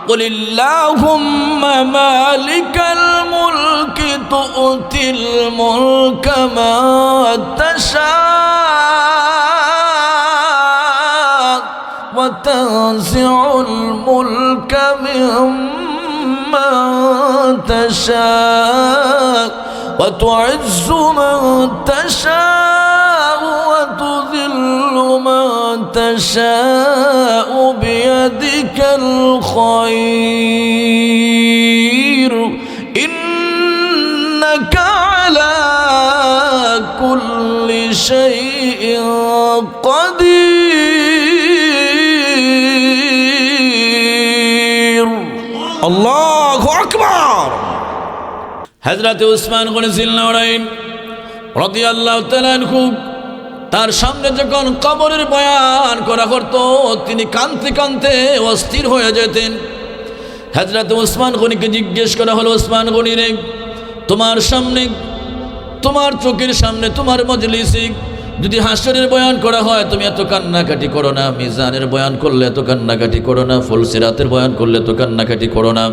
কুলিল্লাহুম্মা মালিকাল মুলকি তু'তিল মুলকা মান তাশা ওয়া তানজিউল মুলকা মিম্মান তাশা ওয়া তু'ইজ্জু মান তাশা وتذل من تشاء بيدك الخير إنك على كل شيء قدير الله أكبر حضرت عثمان গনি জিলনাওরাইন রাদিয়াল্লাহু তাআলা আনহু তার সামনে যখন কবরের বয়ান করা হতো তিনি কাঁদতে কাঁদতে অস্থির হয়ে যেতেন। হযরত ওসমান গনিকে জিজ্ঞেস করা হলো, ওসমান গনি রে, তোমার সামনে, তোমার চোখের সামনে, তোমার মজলিসে যদি হাসরের বয়ান করা হয় তুমি এত কান্নাকাটি করো না, মিজানের বয়ান করলে এত কান্নাকাটি করো না, ফুলসিরাতের বয়ান করলে এত কান্নাকাটি করো না।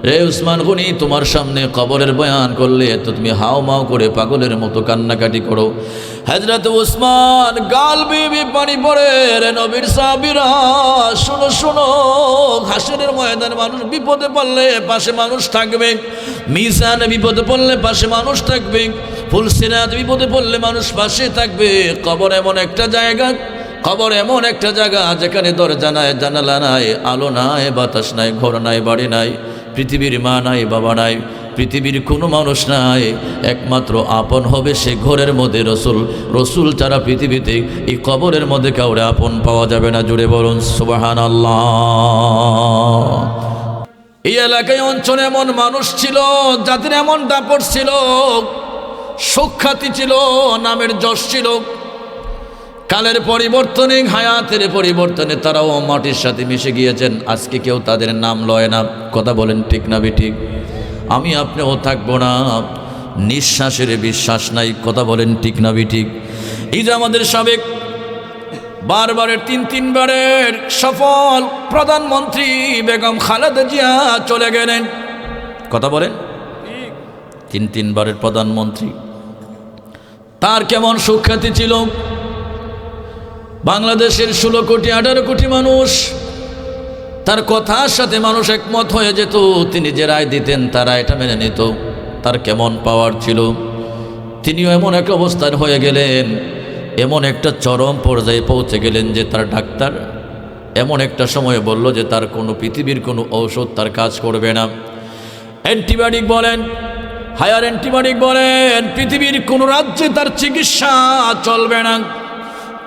রে উসমান গনি, তোমার সামনে কবরের বয়ান করলে এত তুমি হাও মাও করে পাগলের মতো কান্নাকাটি করো। হযরত উসমান গাল বেয়ে পানি পড়ে, রে নবীর সাহাবীরা শোনো শোনো, হাসরের ময়দানে মানুষ বিপদে পড়লে পাশে মানুষ থাকবে, মিজানে বিপদে পড়লে পাশে মানুষ থাকবে, ফুলসিরাত বিপদে পড়লে মানুষ পাশে থাকবে। কবর এমন একটা জায়গা, কবর এমন একটা জায়গা যেখানে দরজা নাই, জানালা নাই, আলো নাই, বাতাস নাই, ঘর নাই, বাড়ি নাই, পৃথিবীর মা নাই, বাবা নাই, পৃথিবীর কোনো মানুষ নাই, একমাত্র আপন হবে সে ঘরের মধ্যে রসুল। রসুল ছাড়া পৃথিবীতে এই কবরের মধ্যে কাউরে আপন পাওয়া যাবে না। জুড়ে বলুন সুবহানাল্লাহ। এই এলাকায় অঞ্চলে এমন মানুষ ছিল যাদের এমন দাপট ছিল, সুখ্যাতি ছিল, নামের যশ ছিল। কালের পরিবর্তনে, হায়াতের পরিবর্তনে তারাও মাটির সাথে মিশে গিয়েছেন। আজকে কেউ তাদের নাম লয় না। কথা বলেন ঠিক না বেঠিক? আমি আপনিও থাকবো না, নিঃশ্বাসের বিশ্বাস নাই। কথা বলেন ঠিক না বেঠিক? এই যে আমাদের সাবেক বারবারের তিনবারের সফল প্রধানমন্ত্রী বেগম খালেদা জিয়া চলে গেলেন। কথা বলেন, তিনবারের প্রধানমন্ত্রী, তার কেমন সুখ্যাতি ছিল। বাংলাদেশের 16 কোটি 18 কোটি মানুষ তার কথার সাথে মানুষ একমত হয়ে যেত। তিনি যে রায় দিতেন তারা এটা মেনে নিত। তার কেমন পাওয়ার ছিল। তিনিও এমন এক অবস্থান হয়ে গেলেন, এমন একটা চরম পর্যায়ে পৌঁছে গেলেন যে তার ডাক্তার এমন একটা সময়ে বলল যে তার কোনো পৃথিবীর কোনো ঔষধ তার কাজ করবে না। অ্যান্টিবায়োটিক বলেন, হায়ার অ্যান্টিবায়োটিক বলেন, পৃথিবীর কোনো রাজ্যে তার চিকিৎসা চলবে না।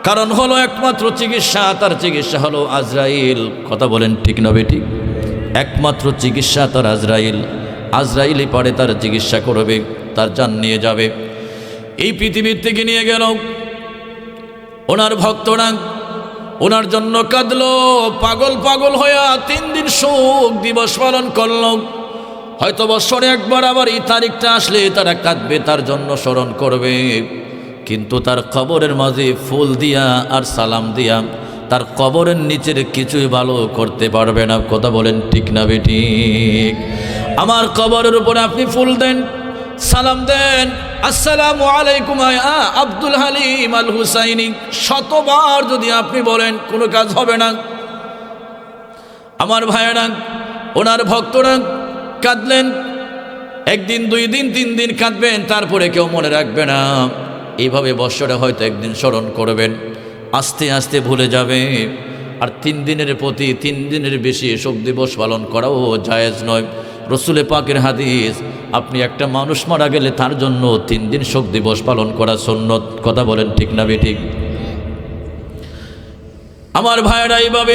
কারণ হলো একমাত্র চিকিৎসা, তার চিকিৎসা হলো আজরাইল। কথা বলেন ঠিক না বেঠিক? একমাত্র চিকিৎসা তার আজরাইল। আজরাইলই পারে তার চিকিৎসা করবে, তার জান নিয়ে যাবে। এই পৃথিবীর থেকে নিয়ে গেল। ওনার ভক্তরা ওনার জন্য কাঁদলো, পাগল পাগল হইয়া 3 দিন শোক দিবস পালন করল। হয়তো বছরে একবার আবার এই তারিখটা আসলে তারা কাঁদবে, তার জন্য স্মরণ করবে। কিন্তু তার কবরের মাঝে ফুল দিয়া আর সালাম দিয়া তার কবরের নিচের কিছুই ভালো করতে পারবে না। কথা বলেন ঠিক না বেঠিক? আমার কবরের উপরে আপনি ফুল দেন, সালাম দেন, আসসালামু আলাইকুম ইয়া আব্দুল হালিম আল হুসাইনি, 100বার যদি আপনি বলেন কোনো কাজ হবে না। আমার ভাইয়েরা, ওনার ভক্তরা কাঁদলেন। 1 দিন 2 দিন 3 দিন কাঁদবেন, তারপরে কেউ মনে রাখবে না। এইভাবে বছরে হয়তো একদিন স্মরণ করবেন, আস্তে আস্তে ভুলে যাবে। আর 3 দিনের প্রতি 3 দিনের বেশি শোক দিবস পালন করাও জায়েজ নয়। রসুলে পাকের হাদিস, আপনি একটা মানুষ মারা গেলে তার জন্য 3 দিন শোক দিবস পালন করা সুন্নত। কথা বলেন ঠিক না বেঠিক? আমার ভাইয়েরা, এইভাবে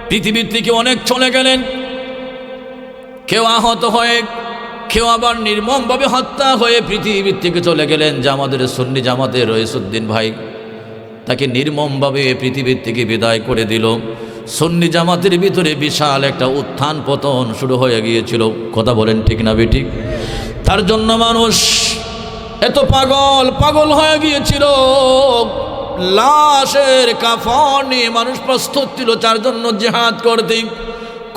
পৃথিবীর থেকে অনেক চলে গেলেন। কেউ আহত হয়ে, কেউ আবার নির্মমভাবে হত্যা হয়ে পৃথিবীর থেকে চলে গেলেন। যে আমাদের সুন্নি জামাতের রইসুদ্দিন ভাই, তাকে নির্মমভাবে পৃথিবীর থেকে বিদায় করে দিল। সুন্নি জামাতের ভিতরে বিশাল একটা উত্থান পতন শুরু হয়ে গিয়েছিল। কথা বলেন ঠিক না বেঠিক? তার জন্য মানুষ এত পাগল পাগল হয়ে গিয়েছিল, লাশের কাফন নিয়ে মানুষ প্রস্তুত ছিল তার জন্য জিহাদ করতে।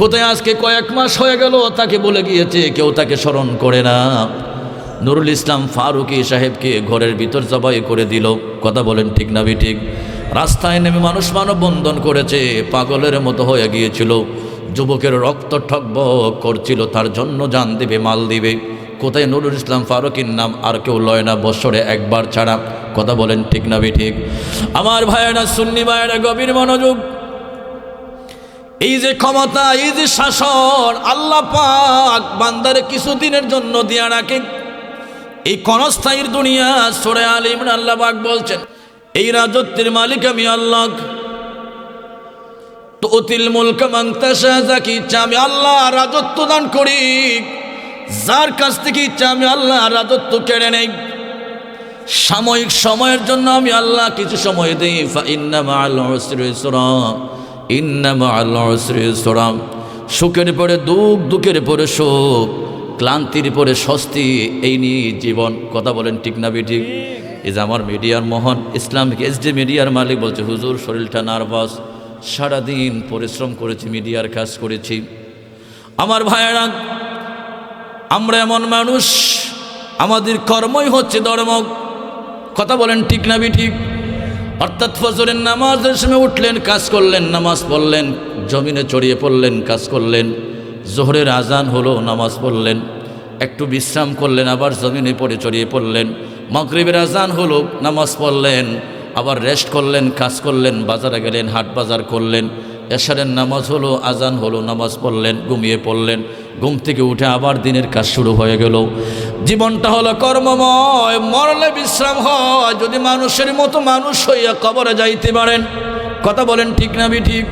কোথায় আজকে কয়েক মাস হয়ে গেল তাকে বলে গিয়েছে, কেউ তাকে স্মরণ করে না। নুরুল ইসলাম ফারুকী সাহেবকে ঘরের ভিতর জবাই করে দিল। কথা বলেন ঠিক না ঠিক? রাস্তায় নেমে মানুষ মানববন্ধন করেছে, পাগলের মতো হয়ে গিয়েছিল। যুবকের রক্ত ঠকবক করছিল, তার জন্য জান দিবে মাল দিবে। কোথায় নুরুল ইসলাম ফারুকীর নাম আর কেউ লয় না বছরে একবার ছাড়া। কথা বলেন ঠিক না ঠিক? আমার ভাইয়েরা, সুন্নি ভাইয়েরা, গভীর মনোযোগ। এই যে ক্ষমতা, এই যে শাসন আল্লাহ পাক বান্দারে কিছুদিনের জন্য দিয়া রাখে। এই ক্ষণস্থায়ীর দুনিয়া, সূরা আলে ইমরান আল্লাহ পাক বলছেন, এই রাজত্বের মালিক আমি আল্লাহ। তুতিল মুলকা মান তাশা, যাকে ইচ্ছা আমি আল্লাহ রাজত্ব দান করি, যার কাছ থেকে ইচ্ছা আমি আল্লাহ রাজত্ব কেড়ে নেই। সাময়িক সময়ের জন্য আমি আল্লাহ কিছু সময় দিই। ফা ইন্না মাআল উসরি ইসরা, ইন্না মাআল উসরি ইসরা। সুখের পরে দুঃখ, দুঃখের পরে সুখ, ক্লান্তির পরে স্বস্তি, এই নিয়ে জীবন। কথা বলেন ঠিক না ঠিক? এই যে আমার মিডিয়ার মোহন ইসলামিক এসডি মিডিয়ার মালিক বলছে, হুজুর শরীরটা নার্ভাস, সারাদিন পরিশ্রম করেছি, মিডিয়ার কাজ করেছি। আমার ভাইয়েরা, আমরা এমন মানুষ, আমাদের কর্মই হচ্ছে ধর্ম। কথা বলেন ঠিক না ঠিক? অর্থাৎ ফজরের নামাজের সময় উঠলেন, কাজ করলেন, নামাজ পড়লেন, জমিনে চড়িয়ে পড়লেন, কাজ করলেন। জোহরের আজান হলো, নামাজ পড়লেন, একটু বিশ্রাম করলেন, আবার জমিনে পড়ে চড়িয়ে পড়লেন। মাগরিবের আজান হলো, নামাজ পড়লেন, আবার রেস্ট করলেন, কাজ করলেন, বাজারে গেলেন, হাট বাজার করলেন। এশারের নামাজ হলো, আজান হলো, নামাজ পড়লেন, ঘুমিয়ে পড়লেন। ঘুম থেকে উঠে আবার দিনের কাজ শুরু হয়ে গেল। জীবনটা হলো কর্মময়, মরলে বিশ্রাম হয়। যদি মানুষের মতো মানুষ হইয়া কবরে যাইতে পারেন। কথা বলেন ঠিক না ঠিক?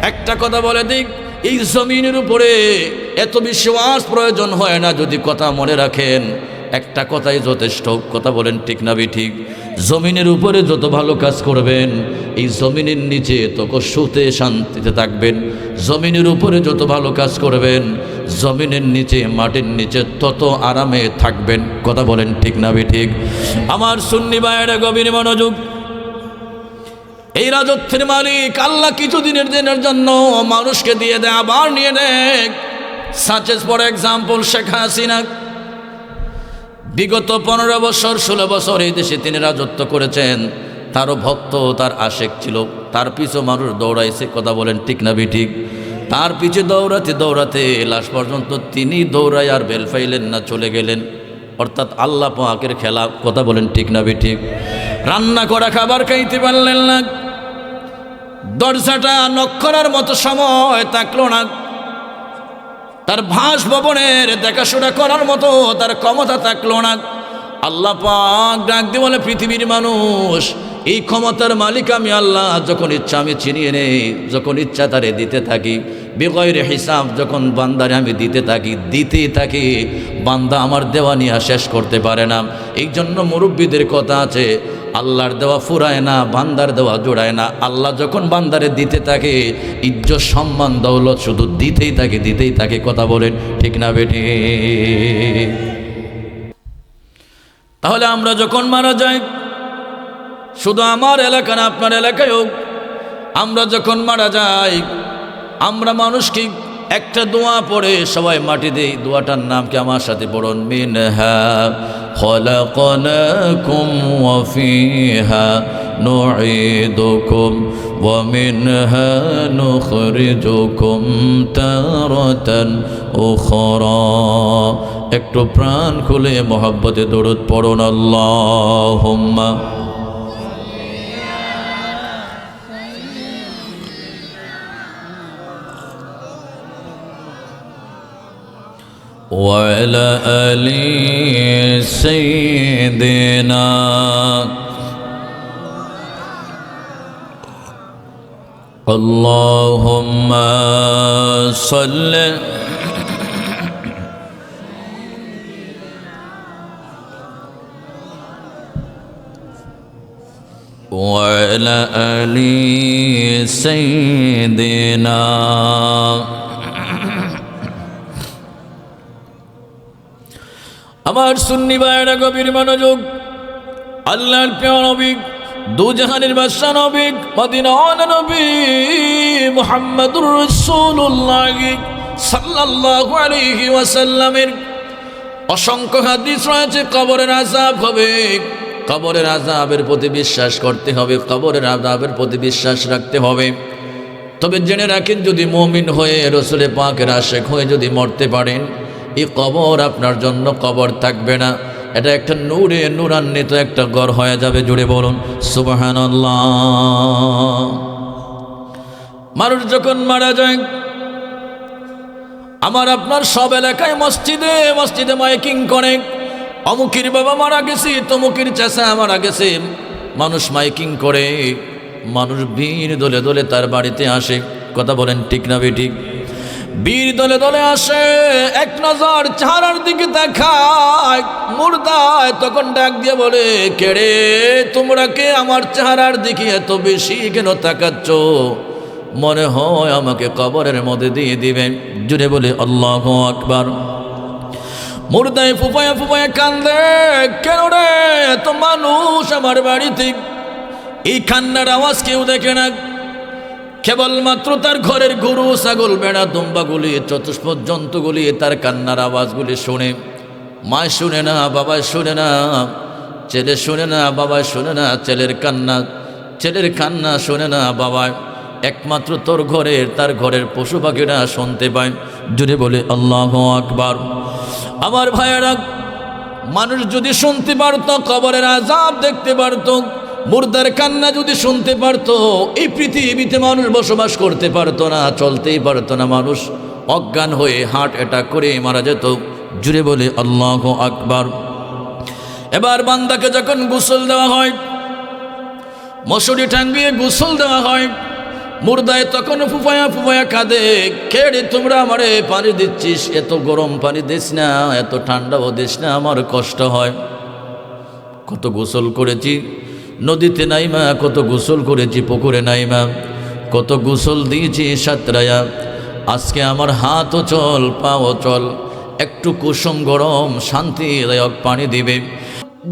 একটা কথা বলে দিক, এই জমিনের উপরে এত বিশ্বাস প্রয়োজন হয় না, যদি কথা মনে রাখেন, একটা কথাই যথেষ্ট। কথা বলেন ঠিক না ঠিক? জমিনের উপরে যত ভালো কাজ করবেন, এই জমিনের নিচে তত সুখে শান্তিতে থাকবেন। জমিনের উপরে যত ভালো কাজ করবেন, জমিনের নিচে, মাটির নিচে তত আরামে থাকবেন। কথা বলেন ঠিক না ঠিক? আমার সুন্নি ভাইয়েরা, গভীর মনোযোগ। এই রাজত্বের মালিক আল্লাহ কিছুদিনের দিনের জন্য মানুষকে দিয়ে দেয়, আবার নিয়ে নেয়। Such as for example Sheikh Hasina বিগত 15 বছর 16 বছর এই দেশে তিনি রাজত্ব করেছেন। তারও ভক্ত, তার আশেক ছিল, তার পিছু মানুষ দৌড়াইছে। কথা বলেন ঠিক না ঠিক? তার পিছে দৌড়াতে দৌড়াতে লাশ পর্যন্ত তিনি দৌড়াই আর বেল ফাইলেন না, চলে গেলেন। অর্থাৎ আল্লাহ পাকের খেলা। কথা বলেন ঠিক না ঠিক? রান্না করা খাবার খাইতে পারলেন না, দরজাটা নক করার মতো সময় থাকলো না, তার বাসভবনের দেখাশোনা করার মতো তার ক্ষমতা থাকলো না। আল্লাহ পাক ডাক দিয়ে বলে, পৃথিবীর মানুষ, এই ক্ষমতার মালিক আমি আল্লাহ। যখন ইচ্ছা আমি চিনিয়ে নেই, যখন ইচ্ছা তারে দিতে থাকি, বেগৈর হিসাব। যখন বান্দারে আমি দিতেই থাকি, বান্দা আমার দেওয়া নিয়ে শেষ করতে পারে না। এই জন্য মুরব্বীদের কথা আছে, আল্লাহর দেওয়া ফুরায় না, বান্দার দেওয়া জোড়ায় না। আল্লাহ যখন বান্দারে দিতে থাকে, ইজ্জত সম্মান দৌলত শুধু দিতেই থাকে। কথা বলেন ঠিক না বেটি? তাহলে আমরা যখন মারা যাই, শুধু আমার এলাকা না, আপনার এলাকায় হোক, আমরা যখন মারা যাই, আমরা মানুষকে একটা দোয়া পড়ে সবাই মাটি দেই। দোয়াটার নাম কি? আমার সাথে পড়ুন, মিনহা খলাকনাকুম ওয়া ফিহা নুঈদুকুম ওয়া মিনহা নুখরিজুকুম তারাতান উখরা। একটু প্রাণ খুলে মোহাব্বতে দরুদ পড়ুন, আল্লাহুম্মা وعلى آل سيدنا اللهم صل وعلى آل سيدنا আমার সুন্নি ভাইয়েরা, গভীর মনোযোগ। আল্লাহর প্রিয় নবী, দুজাহানের বাদশা নবী, মদিনার নবী মুহাম্মদুর রাসূলুল্লাহ সাল্লাল্লাহু আলাইহি ওয়াসাল্লামের অসংখ্য হাদিস রয়েছে কবরের আযাব হবে, কবরের আযাবের প্রতি বিশ্বাস করতে হবে, কবরের আযাবের প্রতি বিশ্বাস রাখতে হবে। তবে জেনে রাখেন, যদি মুমিন হয়ে রাসূলে পাকের আশিক হয়ে যদি মরতে পারেন, এই কবর আপনার জন্য কবর থাকবে না, এটা একটা নূরে নূরান্বিত একটা ঘর হয়ে যাবে। জুড়ে বলুন সুবহানাল্লাহ। মানুষ যখন মারা যায়, আমার আপনার সব এলাকায় মসজিদে মসজিদে মাইকিং করে, অমুকের বাবা মারা গেছে, তমুকের চাচা মারা গেছে, মানুষ মাইকিং করে, মানুষ ভিড় দলে দলে তার বাড়িতে আসে। কথা বলেন ঠিক না বেঠিক? ভিড় দলে দলে আসে, এক নজর চেহারার দিকে দেখায়, মুর্দায় তখন ডাক দিয়ে বলে, কেড়ে তোমরা কে আমার চেহারার দিকে এত বেশি কেন তাকাচ্ছ? মনে হয় আমাকে কবরের মধ্যে দিয়ে দিবেন। জুড়ে বলে আল্লাহু আকবার। মুর্দায় ফুপায়া ফুপায়া কান্দে, কেন রে এত মানুষ আমার বাড়িতে? এই কান্নার আওয়াজ কেউ দেখে না, কেবলমাত্র তার ঘরের গরু ছাগল বেড়া দুম্বাগুলি চতুষ্পদ জন্তুগুলি তার কান্নার আওয়াজগুলি শুনে। মা শুনে না, বাবা শুনে না, ছেলে শুনে না, বাবা শুনে না, ছেলের কান্না শুনে না বাবা, একমাত্র তার ঘরের পশু পাখিরা শুনতে পায়। জুড়ে বলে আল্লাহু আকবার। আমার ভাইয়েরা, মানুষ যদি শুনতে পারত, কবরের আযাব দেখতে পারত, মুর্দার কান্না যদি শুনতে পারত, এই পৃথিবীতে মানুষ বসবাস করতে পারত না, চলতেই পারত না, মানুষ অজ্ঞান হয়ে হার্ট অ্যাটাক করে মারা যেত। জুড়ে বলে আল্লাহু আকবার। এবার বান্দাকে যখন গোসল দেওয়া হয়, মশুরি টাঙ্গিয়ে গোসল দেওয়া হয়, মুর্দায় তখন ফুফায়া ফুফায়া কাঁদে, কেড়ে তোমরা আমারে পানি দিচ্ছিস, এত গরম পানি দিস না, এত ঠান্ডাও দিস না, আমার কষ্ট হয়। কত গোসল করেছি নদীতে নাইমা, কত গোসল করেছি পুকুরে নাইমা, কত গোসল দিয়েছি সাঁতরায়া, আজকে আমার হাতও চল পাও চল, একটু কুসুম গরম শান্তিদায়ক পানি দিবে।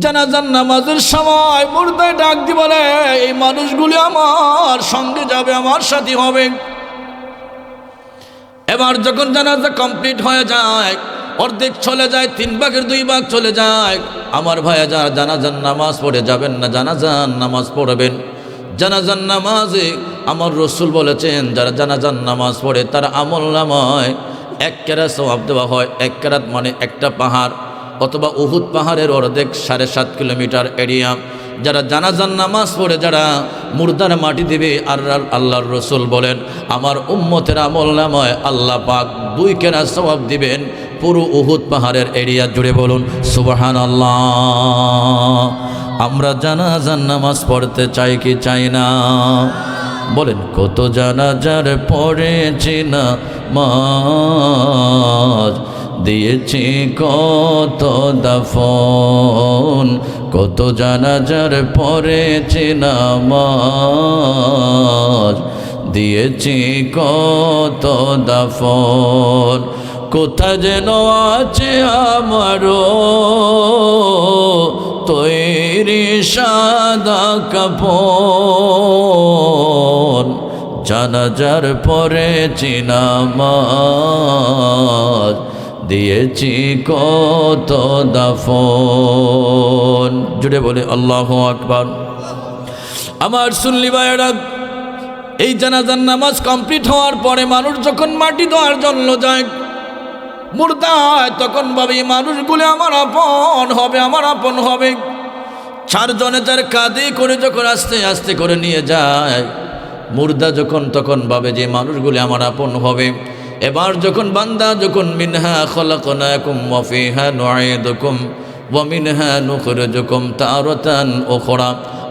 জানাজার নামাজের সময় মুর্দায় ডাক দি বলে, এই মানুষগুলি আমার সঙ্গে যাবে, আমার সাথী হবে। এবার যখন জানাজা কমপ্লিট হয়ে যায়, অর্ধেক চলে যায়, 3 ভাগের 2 ভাগ চলে যায়, আমার ভাইয়া যারা জানাজার নামাজ পড়ে যাবেন না, জানাজার নামাজ পড়বেন। জানাজার নামাজে আমার রসুল বলেছেন, যারা জানাজার নামাজ পড়ে তার আমল নামায় 1 কেরাত সওয়াব দেওয়া হয়। 1 কেরাত মানে একটা পাহাড়, অথবা উহুদ পাহাড়ের অর্ধেক 7.5 কিলোমিটার এরিয়া। যারা জানাজার নামাজ পড়ে, যারা মুর্দার মাটি দেবে, আর আল্লাহর রসুল বলেন আমার উম্মতের আমল নামায় আল্লাহ পাক 2 কেরাত সওয়াব দিবেন পুরো উহুদ পাহাড়ের এরিয়া জুড়ে। বলুন সুবহানাল্লাহ। আমরা জানাজার নামাজ পড়তে চাই কি চাই না? বলেন, কত জানাজার পড়েছি না মাজ, দিয়েছি কত দাফন, কত জানাজার পড়েছি নামাজ, দিয়েছি কত দাফন। কোথা যেন আছে আমারও তৈরি সাদা কাপড়, জানাজার পড়েছি নামাজ, দিয়েছি কত দাফন। জুড়ে বলে আল্লাহু আকবার। আমার সুন্নি ভাইয়েরা, এই জানাজার নামাজ কমপ্লিট হওয়ার পরে মানুষ যখন মাটি দেওয়ার জন্য যায়, মুর্দায় তখন ভাবে মানুষগুলো আমার আপন হবে, আমার আপন হবে। 4 জনে 4 কাঁধে করে যখন আস্তে আস্তে করে নিয়ে যায়, মুর্দা যখন তখন ভাবে যে মানুষগুলি আমার আপন হবে। এবার যখন বান্দা যখন মিনহা খলাকনাকুম ওয়া ফিহা নুঈদুকুম ওয়া মিনহা নুখরিজুকুম তারাতান উখরা,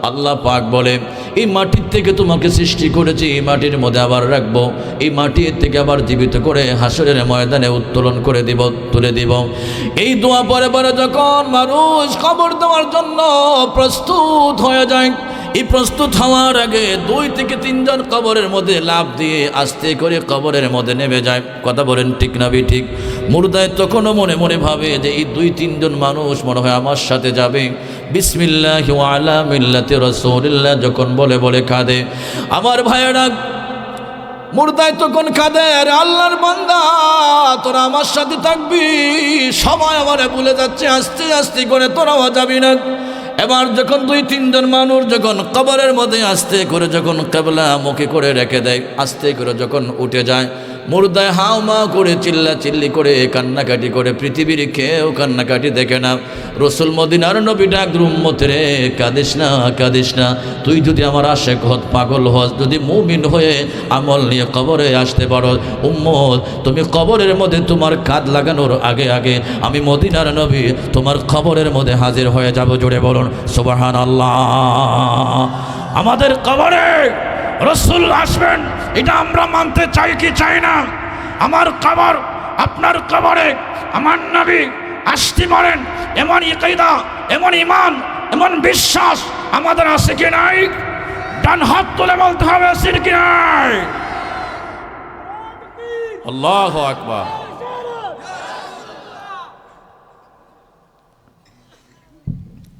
আল্লাহ পাক বলে এই মাটির থেকে তোমাকে সৃষ্টি করেছি, এই মাটির মধ্যে আবার রাখবো, এই মাটির থেকে আবার জীবিত করে হাসরের ময়দানে উত্তোলন করে দিব, তুলে দিব। এই দোয়া পরে পরে যখন মানুষ কবর দেওয়ার জন্য প্রস্তুত হয়ে যায়, এই প্রস্তুত হওয়ার আগে 2 থেকে 3 জন কবরের মধ্যে লাফ দিয়ে আস্তে করে কবরের মধ্যে নেমে যায়। কথা বলেন ঠিক না ঠিক? মুর্দায় তখনও মনে মনে ভাবে যে এই 2-3 জন মানুষ মনে হয় আমার সাথে যাবে। বিসমিল্লাহি ওয়া আলা মিল্লাতি রাসূলিল্লাহ যখন বলে বলে কাঁদে। আমার ভাইয়েরা, মুর্দায় তখন কাঁদে, আরে আল্লাহর বান্দা তোরা আমার সাথে থাকবি, সবাই আমারে ভুলে যাচ্ছে, আস্তে আস্তে করে তোরাও যাবি না। এবার যখন 2-3 জন মানুষ যখন কবরের মধ্যে আস্তে করে যখন কেবলা মুখে করে রেখে দেয়, আস্তে করে যখন উঠে যায়, মুর্দায় হাও মাও করে চিল্লা চিল্লি করে কান্নাকাটি করে, পৃথিবীর কেউ কান্নাকাটি দেখে না। রসুল মদিনার নবী ডাক উম্মত রে, কাঁদিস না কাঁদিস না, তুই যদি আমার আশেক হত পাগল হস, যদি মুমিন হয়ে আমল নিয়ে কবরে আসতে পারো, উম্মত তুমি কবরের মধ্যে তোমার কাঁধ লাগানোর আগে আগে আমি মদিনার নবী তোমার কবরের মধ্যে হাজির হয়ে যাব। জোরে বলুন সুবহানাল্লাহ। আমাদের কবরে রসুল আসবেন, এটা আমরা মানতে চাই কি চাই না? আমার কবর, আপনার কবরে আমার নবী আসতে পারেন, এমন ইকিদা, এমন ইমান, এমন বিশ্বাস আমাদের আছে কি নাই? ডান হাত তুলে বলতে হবে আছে কি নাই? আল্লাহু আকবার।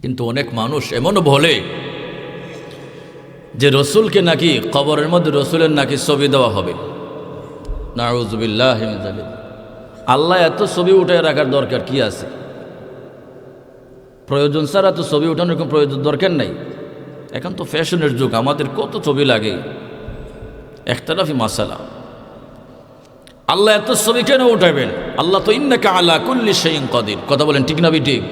কিন্তু অনেক মানুষ এমনও বলে যে রসুলকে নাকি কবরের মধ্যে রসুলের নাকি ছবি দেওয়া হবে। নাউযুবিল্লাহি মিন যালিক। আল্লাহ এত ছবি উঠে রাখার দরকার কি আছে? প্রয়োজন ছাড়া তো ছবি উঠানোর কোনো প্রয়োজন দরকার নাই। এখন তো ফ্যাশনের যুগ, আমাদের কত ছবি লাগে, ইখতিলাফি মাসালা। আল্লাহ এত ছবি কেন উঠাবেন? আল্লাহ তো ইন্নাকা আলা কুল্লি শাইইন কাদির। কথা বলেন ঠিক না ঠিক?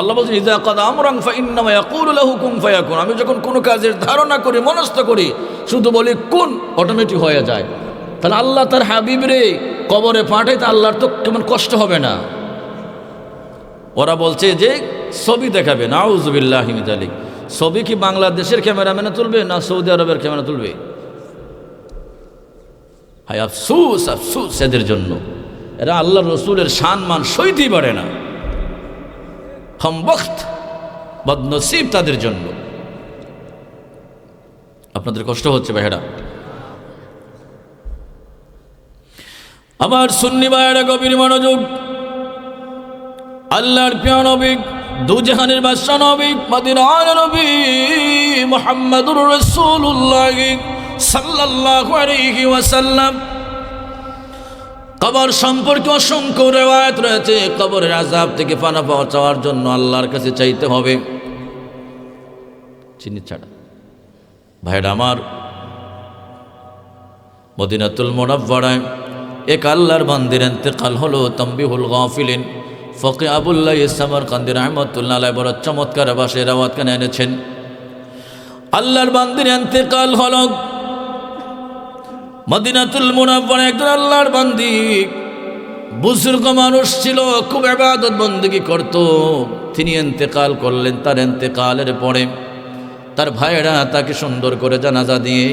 আল্লাহ বলছেন ইযা কাদা আমরান ফাইন্নামা ইয়াকুলু লাহু কুন ফায়াকুন। আমি যখন কোনো কাজের ধারণা করি, মনস্থ করি, শুধু বলি কুন, অটোমেটিক হয়ে যায়। তাহলে আল্লাহ তার হাবিবরে কবরে পাঠাইতে আল্লাহর তো কেমন কষ্ট হবে না? ওরা বলছে যে ছবি দেখাবে, নাউযুবিল্লাহি মিন যালিক। ছবি কি বাংলাদেশের ক্যামেরাম্যানে তুলবে না সৌদি আরবের ক্যামেরা তুলবে? হায় আফসুস আফসুস এদের জন্য, এরা আল্লাহ রসুলের সম্মান সইতেই পারে না। কমবখ্ত, বদনসিব তাদের জন্য। আপনাদের কষ্ট হচ্ছে ভাইরা? আমার সুন্নি ভাইরা গভীর মনোযোগ। আল্লাহর প্রিয় নবী, দুজাহানের বাদশা নবী, মদিনার নবী মুহাম্মদুর রাসূলুল্লাহ সাল্লাল্লাহু আলাইহি ওয়াসাল্লাম কবর সম্পর্কে অসংখ্য রিওয়ায়াত রয়েছে। কবরের আযাব থেকে পানা পাওয়া চাওয়ার জন্য আল্লাহর কাছে চাইতে হবে, চিনি ছাড়া। ভাইরা আমার, মদিনাতুল মুনাওয়ারায় এক আল্লাহর বান্দির ইন্তেকাল হলো। তানবিহুল গাফিলিন ফকি আবুল্লাহ সামরকান্দি রাহমাতুল্লাহ আলাইহি বড় চমৎকার ভাষায় রিওয়ায়াত কেন এনেছেন। আল্লাহর বান্দির ইন্তেকাল হলো। মদিনাতুল মুনাওয়ারায় একজন আল্লাহর বান্দি, বুজুর্গ মানুষ ছিল, খুব ইবাদত বন্দেগী করত। তিনি ইন্তেকাল করলেন। তার ইন্তেকালের পরে তার ভাইয়েরা তাকে সুন্দর করে জানাজা দিয়ে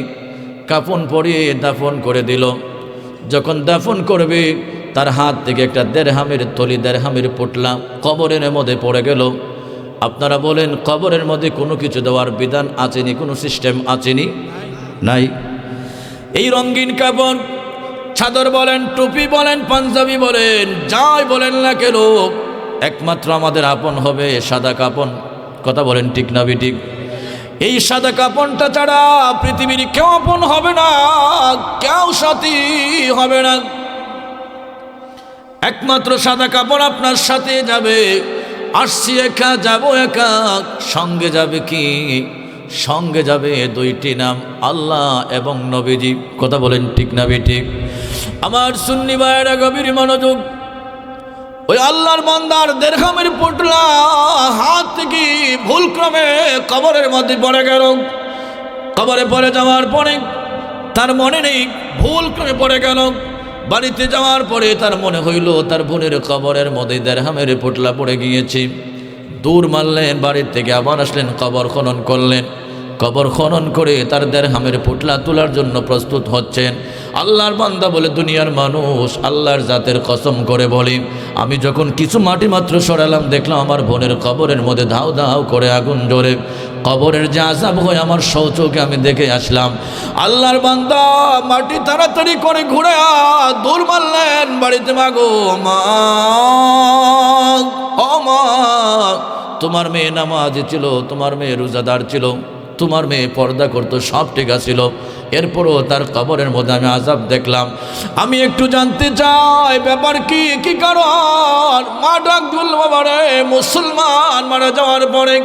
কাফন পরিয়ে দাফন করে দিল। যখন দাফন করবে, তার হাত থেকে একটা দেড়হামের থলি, দেড়হামের পোটলা কবরের মধ্যে পড়ে গেল। আপনারা বলেন, কবরের মধ্যে কোনো কিছু দেওয়ার বিধান আছেনি? কোনো সিস্টেম আছেনি? নাই। এই রঙিন কাপড়, চাদর বলেন, টুপি বলেন, পাঞ্জাবি বলেন, যাই বলেন না কেন, একমাত্র আমাদের আপন হবে সাদা কাপড়। কথা বলেন ঠিক না ঠিক? এই সাদা কাপড়টা ছাড়া পৃথিবীর কেউ আপন হবে না, কেউ সাথী হবে না। একমাত্র সাদা কাপড় আপনার সাথে যাবে। আসছি একা, যাব একা, সঙ্গে যাবে কি? সঙ্গে যাবে দুইটি নাম, আল্লাহ এবং নবীজি। কথা বলেন ঠিক না ঠিক? আমার সুন্নি ভাইয়েরা গভীর মনোযোগ। ওই আল্লাহর বান্দার দেড়হামের পোটলা হাত থেকে ভুলক্রমে কবরের মধ্যে পড়ে গেল। কবরে পড়ে যাওয়ার পরে তার মনে নেই, ভুলক্রমে পড়ে গেল। বাড়িতে যাওয়ার পরে তার মনে হইল তার বোনের কবরের মধ্যে দেড়হামের পোটলা পড়ে গিয়েছে। দূর মারলেন, বাড়ির থেকে আবার আসলেন, কবর খনন করলেন। কবর খনন করে তার দেড়হামের পোটলা তোলার জন্য প্রস্তুত হচ্ছেন। আল্লাহর বান্দা বলে, দুনিয়ার মানুষ, আল্লাহর জাতের কসম করে বলি, আমি যখন কিছু মাটি মাত্র সরালাম, দেখলাম আমার বোনের কবরের মধ্যে ধাও ধাও করে আগুন জ্বলে। কবরের যে আযাব হয় আমার সচোখে আমি দেখে আসলাম। আল্লাহর বান্দা মাটি তাড়াতাড়ি করে ঘুরে দূর মারলেন বাড়িতে। মাগো মা, ও মা, তোমার মেয়ে নামাজি ছিল, তোমার মেয়ে রোজাদার ছিল, তোমার মেয়ে পর্দা করতো, সব ঠিক আছিল, এরপরও তার কবরের মধ্যে আমি আযাব দেখলাম। আমি একটু জানতে চাই ব্যাপার কি, কি কারণ? মা ডাক দিল, বাবা রে, মুসলমান মারা যাওয়ার পরে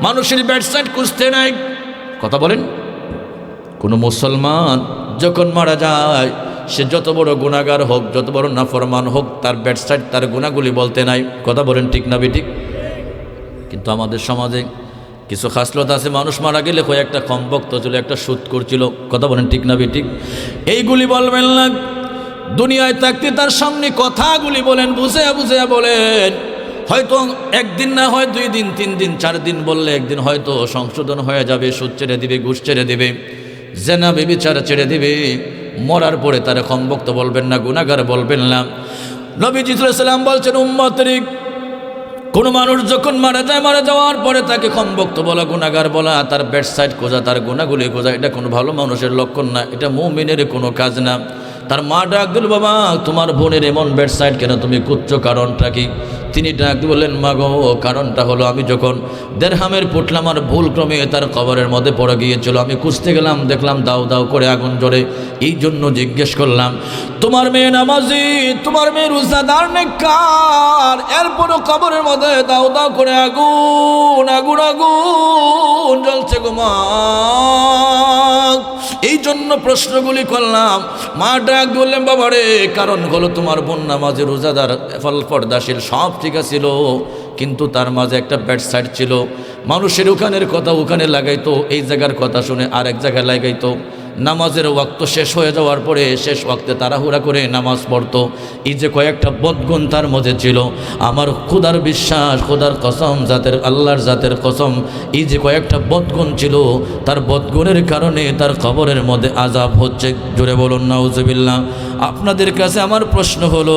মানুষের বেডসাইড খুঁজতে নাই। কথা বলেন, কোনো মুসলমান যখন মারা যায়, সে যত বড় গুনাহগার হোক, যত বড় নাফরমান হোক, তার বেডসাইড তার গুনাহগুলি বলতে নাই। কথা বলেন ঠিক না বেঠিক? কিন্তু আমাদের সমাজে কিছু খাসলত আছে, মানুষ মারা গেলে একটা কমবক্ত ছিল, একটা সুদ করছিল। কথা বলেন ঠিক না বেঠিক? এইগুলি বলবেন না। দুনিয়ায় থাকতে তার সামনে কথাগুলি বলেন, বুঝে বুঝে বলেন। হয়তো একদিন না হয় 2 দিন 3 দিন 4 দিন বললে একদিন হয়তো সংশোধন হয়ে যাবে, সুদ ছেড়ে দিবে, ঘুষ ছেড়ে দিবে, জেনা ব্যভিচার ছেড়ে দিবে। মরার পরে তার কমবক্ত বলবেন না, গুনাহগার বলবেন না। নবীজি সাল্লাল্লাহু আলাইহি ওয়াসাল্লাম বলছেন, উম্মতের কোনো মানুষ যখন মারা যায়, মারা যাওয়ার পরে তাকে কমবক্ত বলা, গুনাহগার বলা, তার বেডসাইড খোঁজা, তার গুনাহগুলি খোঁজা, এটা কোনো ভালো মানুষের লক্ষণ না, এটা মুমিনের কোনো কাজ না। তার মা ডাক দিল, বাবা তোমার বোনের এমন বেডসাইড কেন, তুমি খুঁজছো, কারণটা কি? তিনি ডাক বললেন, মা গো, কারণটা হলো আমি যখন দেড়হামের পুটলা আমার ভুলক্রমে তার কবরের মধ্যে পড়ে গিয়েছিল, আমি খুঁজতে গেলাম, দেখলাম দাউ দাউ করে আগুন জ্বলে। এই জন্য জিজ্ঞেস করলাম, তোমার মেয়ে নামাজি, তোমার মেয়ে রোজাদার নেককার, এরপরও কবরের মধ্যে দাউ দাউ করে আগুন আগুন আগুন জ্বলছে গো মা। এই জন্য প্রশ্নগুলি করলাম। মা ডাক বললেন, বাবা রে, কারণ হলো তোমার বোন নামাজে রোজাদার, পর্দাশীল, সব ঠিক ছিল, কিন্তু তার মাঝে একটা বেডসাইড ছিল। মানুষের ওখানের কথা ওখানে লাগাইতো, এই জায়গার কথা শুনে আরেক জায়গায় লাগাইতো। নামাজের ওয়াক্ত শেষ হয়ে যাওয়ার পরে শেষ ওয়াক্তে তাড়াহুড়া করে নামাজ পড়তো। এই যে কয়েকটা বদগুণ তার মধ্যে ছিল, আমার খোদার বিশ্বাস, খোদার কসম, জাতের আল্লাহর জাতের কসম, এই যে কয়েকটা বদগুণ ছিল, তার বদগুণের কারণে তার কবরের মধ্যে আযাব হচ্ছে। জোরে বলুন নাউজুবিল্লাহ। আপনাদের কাছে আমার প্রশ্ন হলো,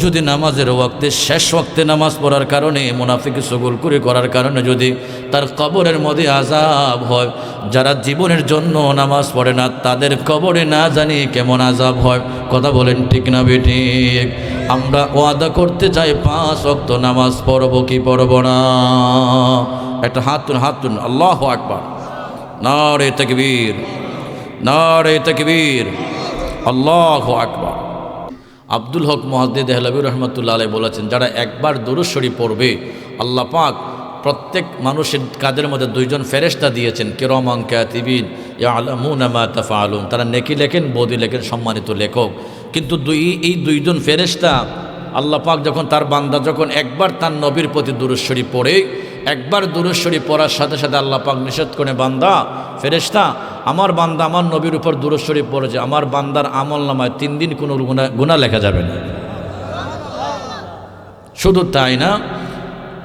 যদি নামাজের ওয়াক্তে, শেষ ওয়াক্তে নামাজ পড়ার কারণে, মুনাফিক চগলখুরি করার কারণে যদি তার কবরের মধ্যে আযাব হয়, যারা জীবনের জন্য নামাজ পড়ে না, তাদের কবরে না জানি কেমন আযাব হয়। কথা বলেন ঠিক না বেঠিক? আমরা ওয়াদা করতে চাই 5 ওয়াক্ত নামাজ পড়ব কি পড়ব না? একটা হাত তুন, আল্লাহু আকবার, নারে তাকবীর, নারে তাকবীর, আল্লাহু আকবার। আব্দুল হক মুহাদ্দিদ দেহলভী রহমতুল্লাহ আলাইহি বলেছেন, যারা একবার দুরূদ শরীফ পড়বে, আল্লাহ পাক প্রত্যেক মানুষের কাদের মধ্যে 2 জন ফেরেশতা দিয়েছেন, কিরামান কাতিবিন ইয়ালামুনা মা তাফআলুন, তারা নেকি লেখেন, বদি লেখেন, সম্মানিত লেখক। কিন্তু এই 2 জন ফেরেশতা, আল্লাহ পাক যখন তার বান্দা যখন একবার তার নবীর প্রতি দুরূদ শরীফ পড়ে, একবার দুরূদ শরীফ পড়ার সাথে সাথে আল্লাহ পাক নিষেধ করে, বান্দা, ফেরেশতা, আমার বান্দা আমার নবীর উপর দুরূদ শরীফ পড়েছে, আমার বান্দার আমলনামায় 3 দিন কোনো গুনাহ লেখা যাবে না। শুধু তাই না,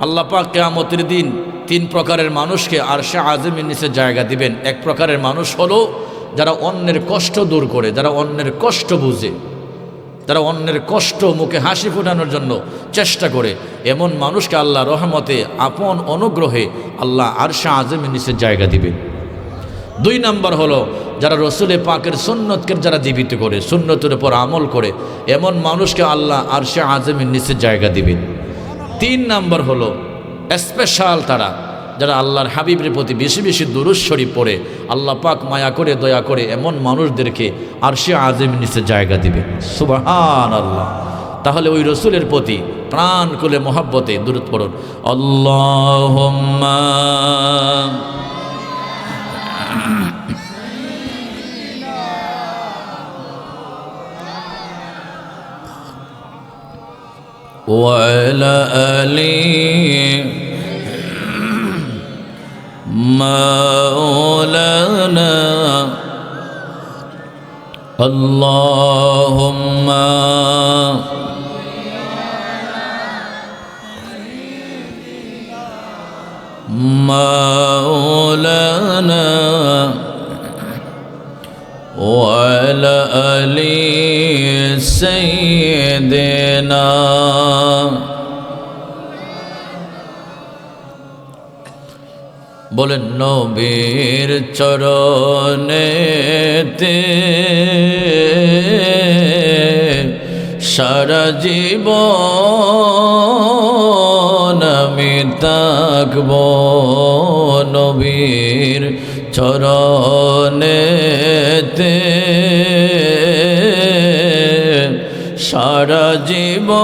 আল্লাহ পাক কিয়ামতের দিন 3 প্রকারের মানুষকে আরশে আজিমের নিচে জায়গা দিবেন। এক প্রকারের মানুষ হলো যারা অন্যের কষ্ট দূর করে, যারা অন্যের কষ্ট বুঝে, যারা অন্যের কষ্ট মুখে হাসি ফোটানোর জন্য চেষ্টা করে, এমন মানুষকে আল্লাহ রহমতে আপন অনুগ্রহে আল্লাহ আরশে আজিমের নিচে জায়গা দিবেন। 2 নম্বর হলো যারা রসুলে পাকের সুন্নতকে যারা জীবিত করে, সুন্নতের উপর আমল করে, এমন মানুষকে আল্লাহ আরশে আজিমের নিচে জায়গা দিবেন। 3 নম্বর হলো স্পেশাল তারা যারা আল্লাহর হাবিবের প্রতি বেশি বেশি দুরূদ শরীফ পড়ে, আল্লাহ পাক মায়া করে দয়া করে এমন মানুষদেরকে আরশে আজিমের নিচে জায়গা দিবে। সুবহানাল্লাহ। তাহলে ওই রসুলের প্রতি প্রাণ খুলে মহব্বতে দুরূদ পড়ুন। আল্লাহুম্মা وعلى آله مولانا اللهم مولانا وعلى آل سيدنا বলেন নবীর চরণেতে সারা জীবন আমি থাকব নবীর চরণেতে সারা জীবন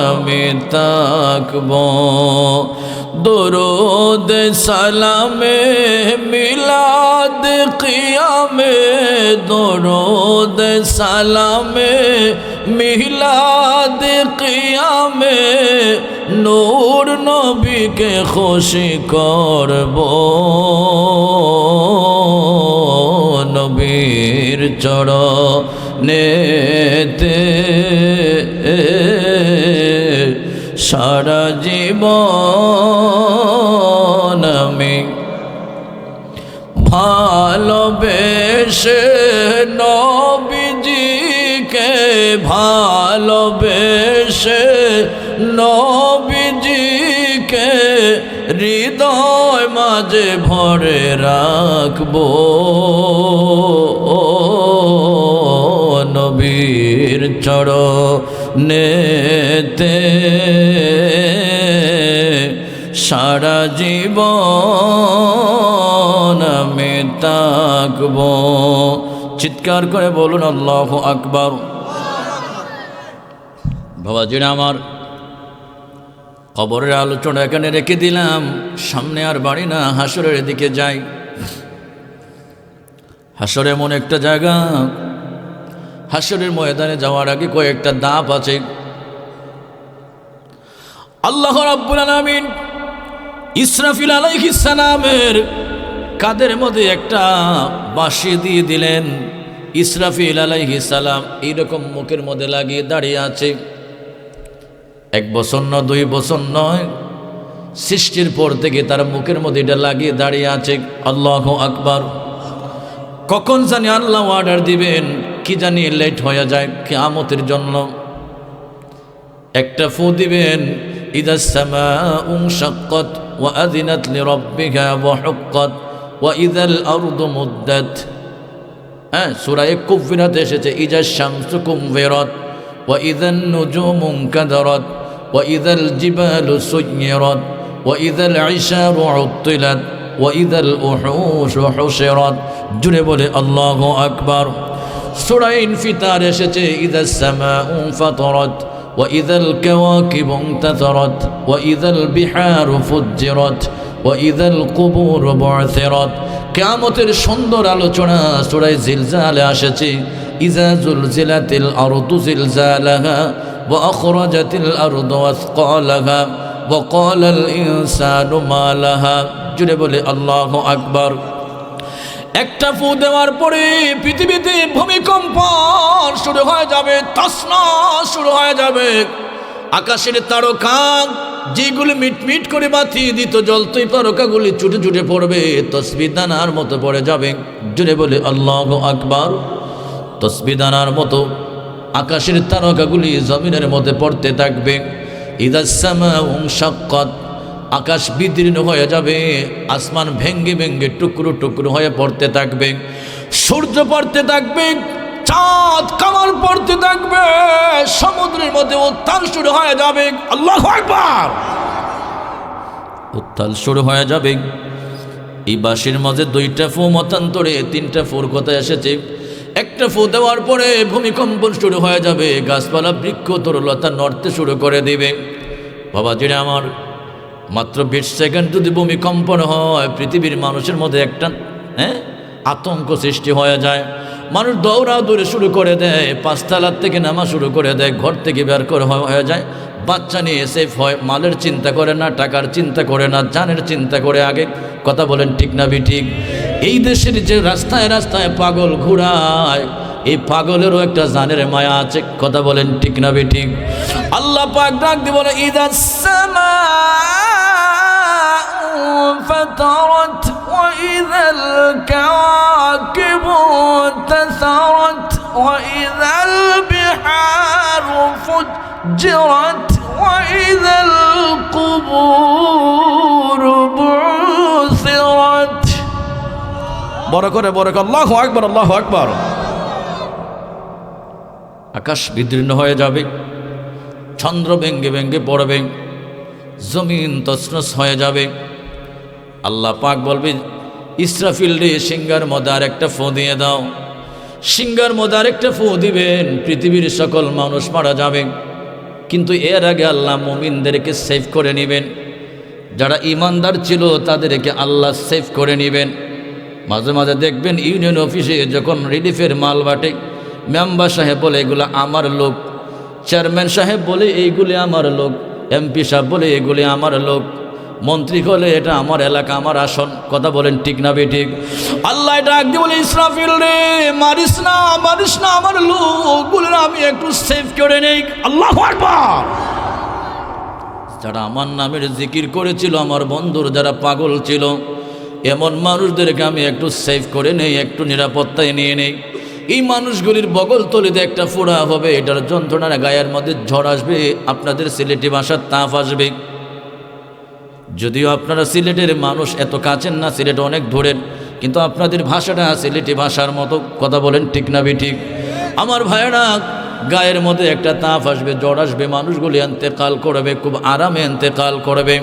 আমি থাকব দরুদ সালামে মিলাদ কিয়ামে দরুদ সালামে মিলাদ কিয়ামে নূর নবীকে খুশি করব নবীর চরণেতে সারা জীবন আমি ভালোবেসে নবীজিকে ভালোবেসে নবীজিকে হৃদয় মাঝে ভরে রাখবো নবীর চরণেতে সারা জীবন আমি থাকব। চিৎকার করে বলুন আল্লাহু আকবার। বাবাজিরা আমার, কবরের আলোচনা এখানে রেখে দিলাম, সামনে আর বাড়ি না, হাসরের দিকে যাই। হাসর এমন একটা জায়গা, হাসরের ময়দানে যাওয়ার আগে কয়েকটা ধাপ আছে। আল্লাহ রাব্বুল আলামিন ইসরাফিল আলাইহিস সালামের কাদের মধ্যে একটা বাঁশি দিয়ে দিলেন। ইসরাফিল আলাইহিস সালাম এইরকম মুখের মধ্যে লাগিয়ে দাঁড়িয়ে আছে। 1 বছর নয়, 2 বছর নয়, সৃষ্টির পর থেকে তার মুখের মধ্যে এটা লাগিয়ে দাঁড়িয়ে আছে। আল্লাহু আকবার। কখন জানি আল্লাহ অর্ডার দিবেন, কি জানি লেট হয়ে যায় কিয়ামতের জন্য। একটা ফু দিবেন, ইদাস সামাউ শাক্কাত ওয়া আযিনাত লিরাব্বিহা ওয়া হুক্কাত ওয়া ইযাল আরদু মুদ্দাত। সূরা কুফফিরাতে এসেছে ইজাশ শামসু কুমভিরাত ওয়া ইযান নুজুমু কাদারাত ওয়া ইযাল জিবালু সুয়িরাত ওয়া ইযাল ইশারু উত্তিলাত ওয়া ইযাল উহুশু হুশিরাত। জুড়ে বলে আল্লাহু আকবার। সূরা ইনফিতার এসেছে ইদাস সামাউ ফাতারাত ওয়া ইযাল কাওয়াকিবু ইনতাসারাত ওয়া ইযাল বিহারু ফুজ্জিরাত ওয়া ইযাল কুবুরু বু'থিরাত। কিয়ামতের সুন্দর আলোচনা সূরা জিলজালে এসেছে ইযা জুলজিলাতিল আরদু জিলজালাহা ওয়া আখরাজাতিল আরদু আসকালাহা ওয়া ক্বালাল ইনসানু মা লাহা। জুড়ে বলে আল্লাহু আকবার। একটা ফু দেওয়ার পরে পৃথিবীতে ভূমিকম্প শুরু হয়ে যাবে, তছনছ শুরু হয়ে যাবে। আকাশের তারকা যেগুলি মিটমিট করে বাতি দিত জ্বলতো, তারকাগুলি ছুটে ছুটে পড়বে, তসবিহ দানার মতো পড়ে যাবে। জুড়ে বলে আল্লাহু আকবার। তসবিহ দানার মতো আকাশের তারকাগুলি জমিনের মধ্যে পড়তে থাকবে। ইদাস সামাউ শাক্কাত, আকাশ বিদীর্ণ হয়ে যাবে, আসমান ভেঙ্গে ভেঙ্গে টুকরো টুকরো হয়ে পড়তে থাকবে। সূর্য পড়তে থাকবে, চাঁদ কামার পড়তে থাকবে, সমুদ্রের মধ্যে উত্তাল শুরু হয়ে যাবে। আল্লাহু আকবার। উত্তাল শুরু হয়ে যাবে। এই বাঁশির মাঝে 2টা ফু মতান্তরে 3টা ফুর কথা এসেছে। একটা ফু দেওয়ার পরে ভূমিকম্প শুরু হয়ে যাবে, গাছপালা বৃক্ষ তরুলতা নড়তে শুরু করে দিবে। বাবাজিরা আমার, মাত্র 20 সেকেন্ড যদি ভূমিকম্পন হয়, পৃথিবীর মানুষের মধ্যে একটা আতঙ্ক সৃষ্টি হয়ে যায়। মানুষ দৌড়াদৌড়ি শুরু করে দেয়, 5 তলার থেকে নামা শুরু করে দেয়, ঘর থেকে বের করে হয়ে যায়। বাচ্চা নিয়ে সেফ হয়, মালের চিন্তা করে না, টাকার চিন্তা করে না, জানের চিন্তা করে আগে। কথা বলেন ঠিক না ঠিক? এই দেশের যে রাস্তায় রাস্তায় পাগল ঘুরায়, এই পাগলেরও একটা জানের মায়া আছে। কথা বলেন ঠিক না ঠিক? আল্লাহ পাক ডাক দিয়ে বলে ইদাস সামাউ ফাতারাত ওয়া ইযাল কাওয়াকিবু ইনতাসারাত ওয়া ইযাল বিহারু ফুজ্জিরাত ওয়া ইযাল কুবুরু বু'থিরাত। বড় করে আল্লাহু আকবার, আল্লাহু আকবার। আকাশ বিদীর্ণ হয়ে যাবে, চন্দ্র ভেঙ্গে ভেঙ্গে পড়বে, জমিন তছনছ হয়ে যাবে। আল্লাহ পাক বলবে, ইসরাফিল রে সিংহার মধ্যে আরেকটা ফু দিয়ে দাও। সিংহার মধ্যে আরেকটা ফু দিবেন, পৃথিবীর সকল মানুষ মারা যাবে। কিন্তু এর আগে আল্লাহ মুমিনদেরকে সেভ করে নেবেন। যারা ইমানদার ছিল তাদেরকে আল্লাহ সেভ করে নেবেন। মাঝে মাঝে দেখবেন ইউনিয়ন অফিসে যখন রিলিফের মাল বাটে, মেম্বার সাহেব বলে এগুলো আমার লোক, চেয়ারম্যান সাহেব বলে এইগুলি আমার লোক, এমপি সাহেব বলে এগুলি আমার লোক, মন্ত্রী বলে এটা আমার এলাকা, আমার আসন। কথা বলেন ঠিক না বেঠিক? আল্লাহ ডাক দিয়ে বলে, ইসরাফিল রে মারিস না, মারিস না, আমার লোকগুলো আমি একটু সেভ করে নেই। আল্লাহু আকবার। যারা আমার নামের জিকির করেছিল, আমার বন্ধুর যারা পাগল ছিল, এমন মানুষদেরকে আমি একটু সেভ করে নেই, একটু নিরাপত্তায় নিয়ে নেই। এই মানুষগুলির বগল তলিতে একটা ফোড়া হবে, এটার যন্ত্রণার গায়ের মধ্যে ঝড় আসবে, আপনাদের সিলেটি ভাষার তাপ আসবে। যদিও আপনারা সিলেটের মানুষ, এত কাছেন না, সিলেট অনেক দূরের, কিন্তু আপনাদের ভাষাটা সিলেটি ভাষার মতো। কথা বলেন ঠিক না ঠিক? আমার ভাইয়েরা, গায়ের মধ্যে একটা তাপ আসবে, জ্বর আসবে, মানুষগুলি ইন্তেকাল করবে, খুব আরামে ইন্তেকাল করবে।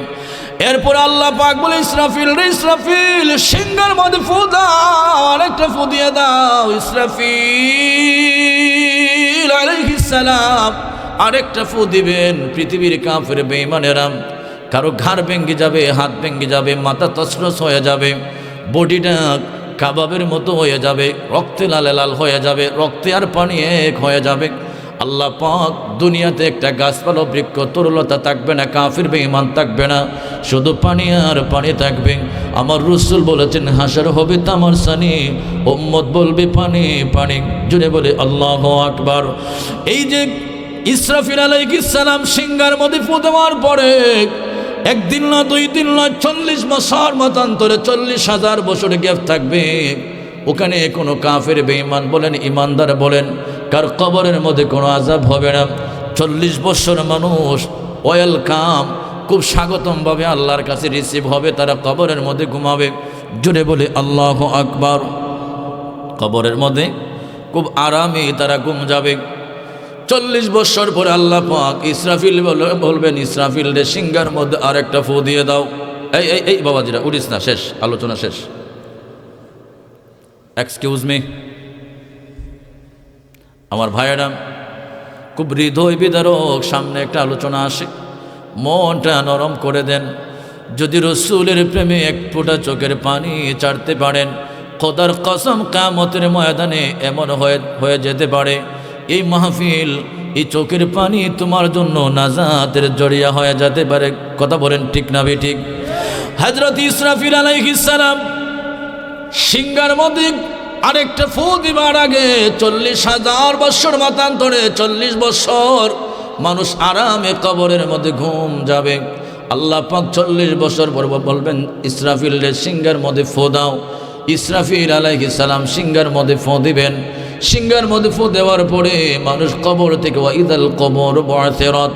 এরপর আল্লাহ পাক বলে, ইসরাফিল রে ইসরাফিল, সিংহের মধ্যে ফু দাও, আরেকটা ফু দিয়ে দাও। ইসরাফিল আলাইহিস সালাম আরেকটা ফু দিবেন। পৃথিবীর কাফের বেঈমানেরা কারো ঘাড় ভেঙে যাবে, হাত ভেঙে যাবে, মাথা তছনছ হয়ে যাবে, বডিটা কাবাবের মতো হয়ে যাবে, রক্তে লালে লাল হয়ে যাবে, রক্তে আর পানি এক হয়ে যাবে। আল্লাহ পাক দুনিয়াতে একটা গাছপালা, বৃক্ষ, তরুলতা থাকবে না, কাফির বেঈমান থাকবে না, শুধু পানি আর পানি থাকবে। আমার রাসূল বলেছেন, হাসর হবে তামার সানি, উম্মত বলবে পানি পানি। জুড়ে বলে আল্লাহু আকবার। এই যে ইসরাফিল আলাইহিস সালাম সিংহার মধ্যে ফু দেওয়ার পরে একদিন না, 2 দিন না, 40 বছর মতান্তরে 40,000 বছর গ্যাপ থাকবে। ওখানে কোনো কাফের বেঈমান বলেন, ইমানদার বলেন, কার কবরের মধ্যে কোনো আযাব হবে না। 40 বছর মানুষ ওয়েলকাম, খুব স্বাগতমভাবে আল্লাহর কাছে রিসিভ হবে, তারা কবরের মধ্যে ঘুমাবে। জুড়ে বলে আল্লাহু আকবার। কবরের মধ্যে খুব আরামে তারা ঘুম যাবে। 40 বছর পরে আল্লাহ পাক ইসরাফিল বলবেন, ইসরাফিল রে সিংহার মধ্যে আরেকটা ফু দিয়ে দাও। এই এই এই বাবাজিরা উঠিস না, শেষ আলোচনা শেষ। এক্সকিউজ মি, আমার ভাইয়েরা, খুব হৃদয় বিদারক সামনে একটা আলোচনা আসে, মনটা নরম করে দেন। যদি রাসূলের প্রেমে এক ফোঁটা চোখের পানি ছাড়তে পারেন, খোদার কসম কিয়ামতের ময়দানে এমন হয়ে যেতে পারে, এই মাহফিল, এই চোখের পানি তোমার জন্য নাজাতের জড়িয়া হয়ে যেতে পারে। কথা বলেন ঠিক না ঠিক? হযরত ইসরাফিল আলাইহিস সালাম সিংহার মধ্যে আরেকটা ফু দিবার আগে 40,000 বছর মতান্তরে 40 বছর মানুষ আরামে কবরের মধ্যে ঘুম যাবে। আল্লাহ পাক 40 বছর পর বলবেন, ইসরাফিল রে সিংহার মধ্যে ফু দাও। ইসরাফিল আলাইহিস সালাম সিংহার মধ্যে ফু দিবেন। সিংহার মধ্যে ফু দেওয়ার পরে মানুষ কবর থেকে, ওয়াইদাল কবর বু'থিরাত,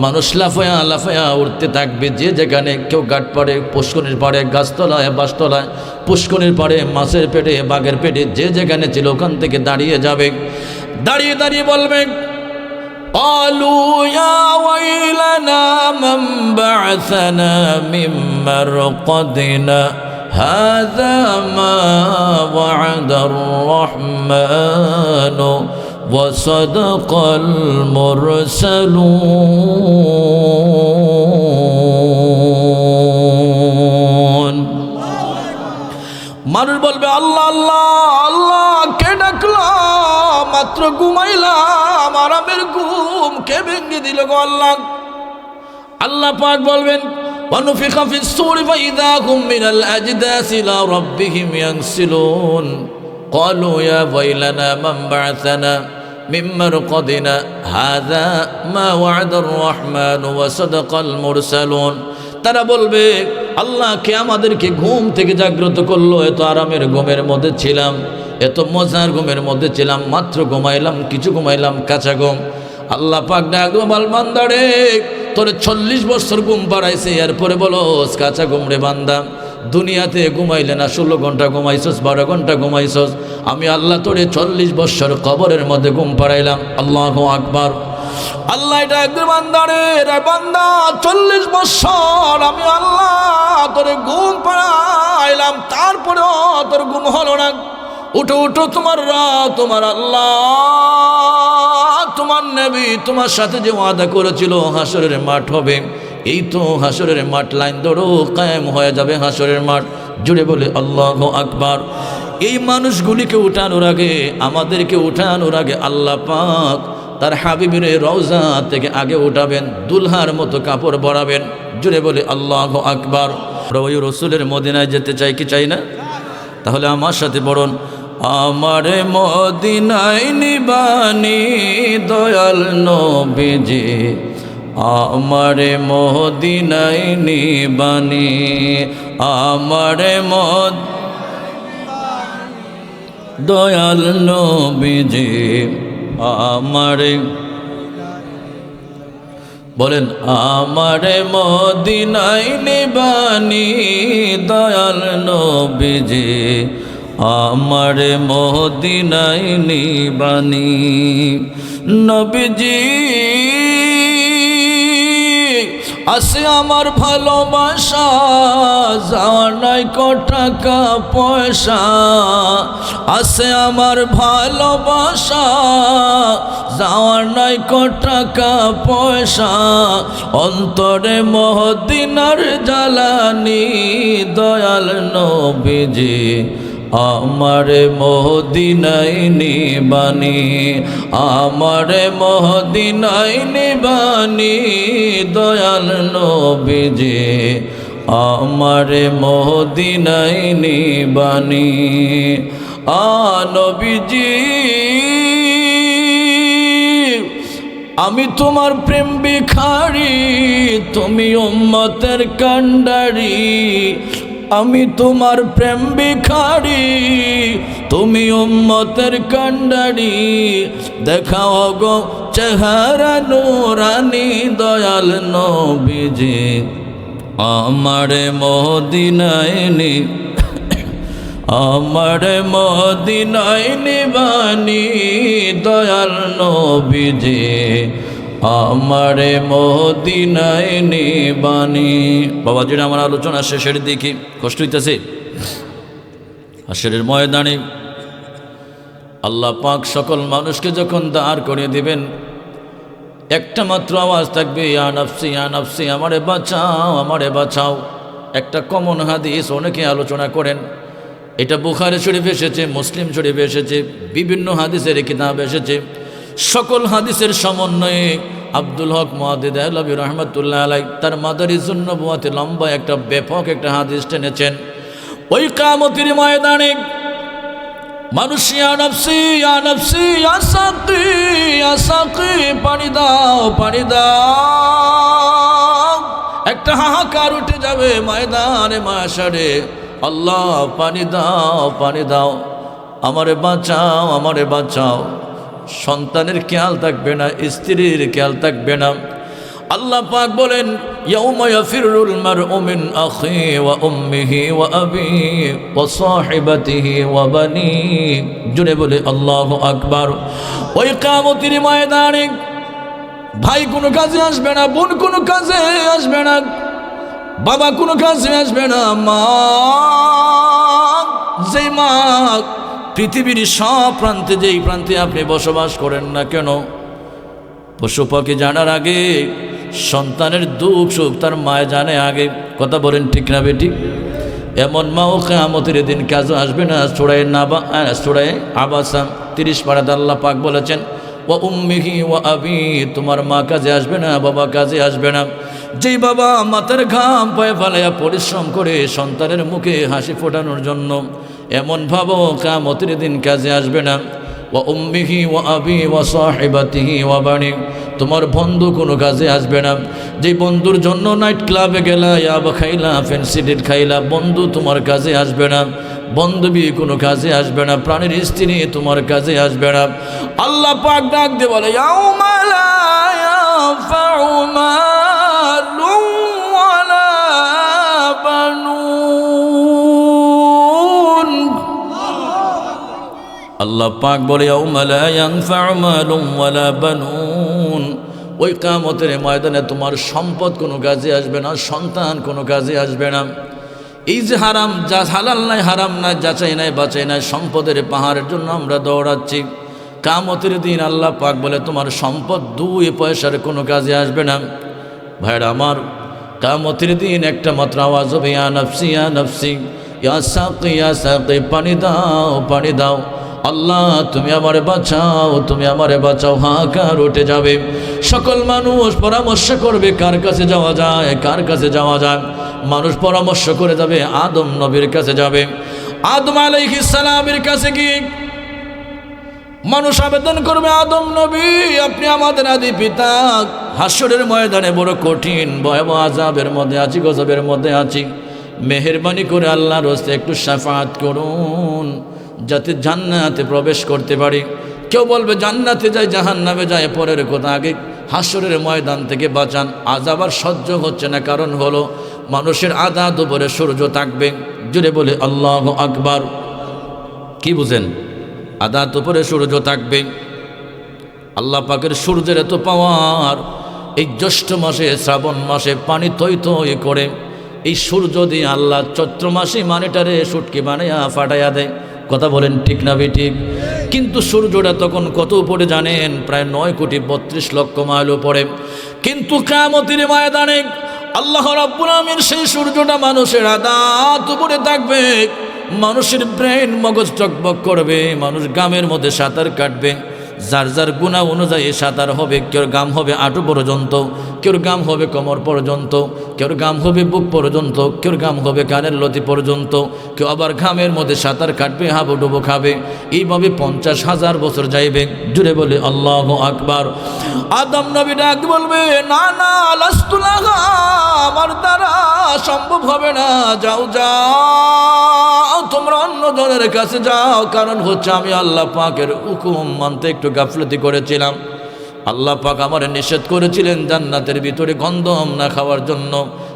মানুষ লাফায়া লাফায়া উঠতে থাকবে। যে যেখানে কেউ ঘাট পাড়ে, পুষ্করিণীর পাড়ে, গাছতলায়, বাসতলায়, পুষ্করিণীর পাড়ে, মাছের পেটে, বাঘের পেটে, যে যেখানে ছিল ওখান থেকে দাঁড়িয়ে যাবে। দাঁড়িয়ে দাঁড়িয়ে বলবে, ক্বালু ইয়া ওয়াইলানা মান বা'আসানা মিন মারকাদিনা হাযা মা ওয়া'দার রাহমানু وصدق المرسلون। মানুষ বলবে, আল্লাহ আল্লাহ আল্লাহ, কে ডাকলাম, মাত্র ঘুমাইলাম, আরামের ঘুম কে ভেঙে দিল গো আল্লাহ। আল্লাহ পাক বলবেন, ওয়ানুফিখা ফিস সূরি ফাইযা হুম মিনাল আজদাসি ইলা রাব্বিহিম ইয়ানসিলুন। قالوا يا ويلنا من بعثنا من مرقدنا هذا ما وعد الرحمن وصدق المرسلون। তারা বলবে, আল্লাহ কে আমাদেরকে ঘুম থেকে জাগ্রত করলো, এত আরামের ঘুমের মধ্যে ছিলাম, এত মজার ঘুমের মধ্যে ছিলাম, মাত্র ঘুমাইলাম, কিছু ঘুমাইলাম, কাঁচা ঘুম। আল্লাহ পাক ডাকলো, বান্দারে তোরে 40 বছর ঘুম পাড়াইছে, এরপরে বলো কাঁচা ঘুম রে বান্দা। দুনিয়াতে ঘুমাইলে না 16 ঘন্টা ঘুমাইছস, 12 ঘন্টা ঘুমাইছস, আমি আল্লাহ তোরে 40 বছর কবরের মধ্যে ঘুম পাড়াইলাম। আল্লাহু আকবার। আল্লাহ এটা একদিন বান্দারে, রে বান্দা 40 বছর আমি আল্লাহ তোরে ঘুম পাড়াইলাম, তারপরেও তোর ঘুম হলো না। উঠো উঠো, তোমার রাত, তোমার আল্লাহ তোমার নবী তোমার সাথে যে ওয়াদা করেছিল হাসরের মাঠ হবে, এই তো হাসরের মাঠ, লাইন ধরো, কায়েম হয়ে যাবে হাসরের মাঠ। জুড়ে বলে আল্লাহু আকবার। এই মানুষগুলিকে উঠানোর আগে, আমাদেরকে উঠানোর আগে আল্লাহ পাক তার হাবিবের রওজা থেকে আগে উঠাবেন, দুলহার মতো কাপড় পরাবেন। জুড়ে বলে আল্লাহু আকবার। ওই রসুলের মদিনায় যেতে চাই কি চাই না? তাহলে আমার সাথে বলুন, আমারে মদিনায় নিবানি দয়াল নবীজি, আমারে মদিনায় নিবানি, আমারে দয়াল নবীজি, আমারে বলেন, আমারে মদিনায় নিবানি দয়াল নবীজি, আমারে মদিনায় নিবানি। নবীজি আছে আমার ভালোবাসা, যাওয়ার নাই কো টাকা পয়সা, আছে আমার ভালোবাসা, যাওয়ার নাই কো টাকা পয়সা, অন্তরে মদিনার জ্বালানি দয়াল নবীজি, আমারে মদিনায় নিবানি, আমারে মদিনায় নিবানি দয়াল নবীজি, আমারে মদিনায় নিবানি। নবীজি আমি তোমার প্রেম ভিখারি, তুমি উম্মতের কান্ডারি, আমি তোমার প্রেম ভিখারি, তুমি উম্মতের কান্ডারি, দেখাও গো চেহারা নূরানি দয়াল নবীজি, আমারে মদিনায় আমারে মদিনায় নিবানি দয়াল নবীজি, আমারে মদিনায় নিবানি। বাবাজিরা, আমার আলোচনা শেষের দিকে, কষ্ট হইতেছে। হাসরের ময়দানে আল্লাহ পাক সকল মানুষকে যখন দাঁড় করে দিবেন, একটা মাত্র আওয়াজ থাকবে, ইয়া নাফসি ইয়া নাফসি, আমারে বাঁচাও আমারে বাঁচাও। একটা কমন হাদিস অনেকে আলোচনা করেন, এটা বুখারী শরীফে এসেছে, মুসলিম শরীফে এসেছে, বিভিন্ন হাদিসের কিতাব এসেছে। সকল হাদিসের সমন্বয়ে আব্দুল হক মুহাদ্দিদ দেহলভী রহমতুল্লাহ আলাই তার মাদারিজুন নবুওয়াতে লম্বা একটা ব্যাপক একটা হাদিস টেনেছেন। ওই কিয়ামতের ময়দানে মানুষ ইয়া নাফসি ইয়া নাফসি ইয়া সাকি ইয়া সাকি, পানি দাও পানি দাও, একটা হাহাকার উঠে যাবে ময়দানে মাশারে, আল্লাহ পানি দাও পানি দাও, আমারে বাঁচাও আমারে বাঁচাও। সন্তানের খেয়াল থাকবে না, স্ত্রীর খেয়াল থাকবে না। আল্লাহ পাক বলেন, ইয়াউমা ইয়াফিরুল মারউ মিন আখি ওয়া উম্মিহি ওয়া আবিহি ওয়া সাহিবাতিহি ওয়া বানিহি। জুড়ে বলে আল্লাহু আকবার। ওই কিয়ামতের ময়দানে ভাই কোনো কাজে আসবে না, বোন কোনো কাজে আসবে না, বাবা কোনো কাজে আসবে না, মা যে মা পৃথিবীর সব প্রান্তে, যেই প্রান্তে আপনি বসবাস করেন না কেন, পশু পাখি জানার আগে সন্তানের দুঃখ সুখ তার মায় জানে আগে। কথা বলেন ঠিক না বেটি? এমন মাও কিয়ামতের দিন কাজে আসবে না। সূরা আবাসা 30 পারাতে আল্লাহ পাক বলেছেন, ওয়া উম্মিহি ওয়া আবি, তোমার মা কাজে আসবে না, বাবা কাজে আসবে না। যেই বাবা মাথার ঘাম পায়ে ফেলাইয়া পরিশ্রম করে সন্তানের মুখে হাসি ফোটানোর জন্য, এমন ভাবো কিয়ামতের দিন কাজে আসবে না। ওয়া উম্মিহি ওয়া আবি ওয়া সাহিবাতিহি ওয়া বানি, তোমার বন্ধু কোনো কাজে আসবে না। যে বন্ধুর জন্য নাইট ক্লাবে গেলা, ইয়াবা খাইলা, ফেন্সিডিল খাইলা, বন্ধু তোমার কাজে আসবে না। বন্ধবী কোনো কাজে আসবে না। প্রাণের স্ত্রী তোমার কাজে আসবে না। আল্লাহ পাক ডাক দিয়ে বলে, ইয়াউমা লা ইয়ানফাউ মালুন ওয়ালা বানুন। আল্লাহ পাক বলে, ইয়াউমা লা ইয়ানফাউ মালুন ওয়ালা বানুন, ওই কিয়ামতের ময়দানে তোমার সম্পদ কোনো কাজে আসবে না, সন্তান কোনো কাজে আসবে না। এই যে হারাম, যা হালাল নাই হারাম নাই, যাচাই নাই বাছাই নাই, সম্পদের পাহাড়ের জন্য আমরা দৌড়াচ্ছি। কিয়ামতের দিন আল্লাহ পাক বলে তোমার সম্পদ 2 পয়সার কোনো কাজে আসবে না। ভাইরা আমার, কিয়ামতের দিন একটা মাত্র আওয়াজ হবে, ইয়া নফসি ইয়া নফসি, ইয়া সাকি ইয়া সাকি, পানি দাও পানি দাও, আল্লাহ তুমি আমারে বাঁচাও তুমি আমারে বাঁচাও। হাহাকার উঠে যাবে, সকল মানুষ পরামর্শ করবে কার কাছে যাওয়া যায় কার কাছে যাওয়া যায়। মানুষ পরামর্শ করে যাবে আদম নবীর কাছে যাবে। আদম আলাইহিস সালামের কাছে গিয়ে মানুষ আবেদন করবে, আদম নবী আপনি আমাদের আদি পিতা, হাসরের ময়দানে বড় কঠিন ভয়াবহ আযাবের মধ্যে আছি, গজবের মধ্যে আছি, মেহেরবানি করে আল্লাহর হস্তে একটু শাফাআত করুন যাতে জান্নাতে প্রবেশ করতে পারি। কেউ বলবে জান্নাতে যায় জাহান্নামে যায় পরের কথা, আগে হাসরের ময়দান থেকে বাঁচান। আযাব আর সহ্য হচ্ছে না, কারণ হলো মানুষের আধা দুপুরে সূর্য থাকবে। জুড়ে বলে আল্লাহু আকবার। কি বুঝেন? আধা দুপুরে সূর্য থাকবে। আল্লাহ পাকের সূর্যের এত পাওয়ার, এই জ্যৈষ্ঠ মাসে শ্রাবণ মাসে পানি থই থই করে এই সূর্য দিয়ে আল্লাহ চৈত্র মাসে মানিটারে শুটকি বানাইয়া ফাটাইয়া দেয়। কথা বলেন ঠিক না বেঠিক? কিন্তু সূর্যটা তখন কত উপরে জানেন? প্রায় 9,32,00,000 মাইল উপরে। কিন্তু কিয়ামতের ময়দানে আল্লাহ রাব্বুল আমিন সেই সূর্যটা মানুষের আদাত উপরে থাকবে। মানুষের ব্রেন মগজ টকবক করবে, মানুষ গামের মধ্যে সাঁতার কাটবে, যার যার গুনাহ অনুযায়ী সাঁতার হবে। কেউর গাম হবে হাঁটু পর্যন্ত, কেউর গাম হবে কোমর পর্যন্ত, কেউর গাম হবে বুক পর্যন্ত, কেউর গাম হবে কানের লতি পর্যন্ত, কেউ আবার ঘামের মধ্যে সাঁতার কাটবে, হাবুডুবু খাবে। এইভাবে 50,000 বছর যাইবে। জুড়ে বলে আল্লাহু আকবার। আদম নবী ডাক বলবে, না না লাস্তু লাহা, আমার দ্বারা সম্ভব হবে না, যাও যাও তোমরা অন্য জনের কাছে যাও। কারণ হচ্ছে আমি আল্লাহ পাকের হুকুম মানতে একটু গাফলতি করেছিলাম। আল্লাহ পাক আমার নিষেধ করেছিলেন জান্নাতের ভিতরে গন্ধম না খাওয়ার জন্য,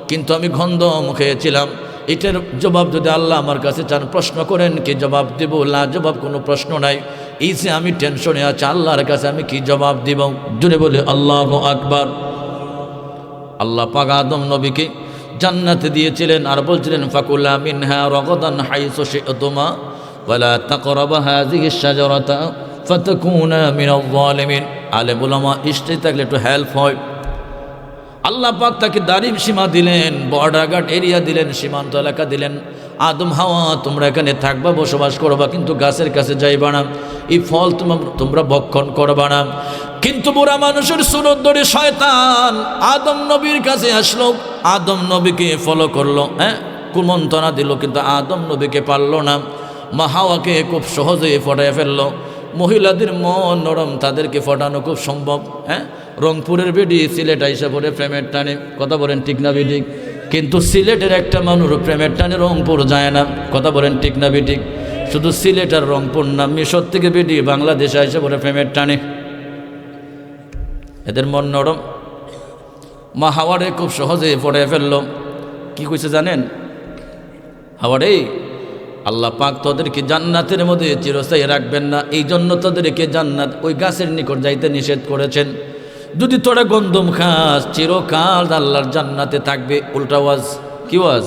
কিন্তু আমি গন্ধম খেয়েছিলাম। এটার জবাব যদি আল্লাহ আমার কাছে চান, প্রশ্ন করেন কি জবাব দেব? না জবাব কোনো প্রশ্ন নাই। এই যে আমি টেনশনে আছি, আল্লাহর কাছে আমি কি জবাব দিব? জুড়ে বলে আল্লাহু আকবার। আল্লাহ পাক আদম নবীকে জান্নাতে দিয়েছিলেন আর বলছিলেন, ফাকুলা মিনহা রাগাদান হাইসু শি'তুমা ওয়ালা তাকরাবা হাযিহিশ শাজারাতা ফাতাকুনা মিনাল যালিমিন। আলেম উলামা ইশতে থাকলে একটু হেল্প হয়। আল্লাহ পাক তাকে দারিম সীমা দিলেন, বর্ডার গার্ড এরিয়া দিলেন, সীমান্ত এলাকা দিলেন। আদম হাওয়া তোমরা এখানে থাকবা, বসবাস করবা, কিন্তু গাছের কাছে যাইবা না, এই ফল তোমরা ভক্ষণ করবা না। কিন্তু বুড়া মানুষের সুরত ধরে শয়তান আদম নবীর কাছে আসলো, আদম নবীকে ফলো করলো, কুমন্ত্রণা দিল, কিন্তু আদম নবীকে পারলো না। মা হাওয়াকে খুব সহজেই ফটায় ফেললো। মহিলাদের মন নরম, তাদেরকে ফটানো খুব সম্ভব। রংপুরের বেডি সিলেট আইসা পড়ে প্রেমের টানে। কথা বলেন ঠিক না বেঠিক? কিন্তু সিলেটের একটা মানুষ প্রেমের টানে রংপুর যায় না। কথা বলেন ঠিক না বেঠিক? শুধু সিলেট আর রংপুর না, মিশর থেকে বেডি বাংলাদেশে আইসা পড়ে প্রেমের টানে। এদের মন নরম। মা হাওয়ারে খুব সহজে ফটায় ফেললো। কি কইছে জানেন? হাওয়ারে, আল্লাহ পাক তোদেরকে জান্নাতের মধ্যে চিরস্থায়ী রাখবেন না, এই জন্য তোদেরকে জান্নাত ওই গাছের নিকট যাইতে নিষেধ করেছেন। যদি তোরা গন্ধম খাস চিরকাল আল্লাহর জান্নাতে থাকবে। উল্টা ওয়াজ। কি ওয়াজ?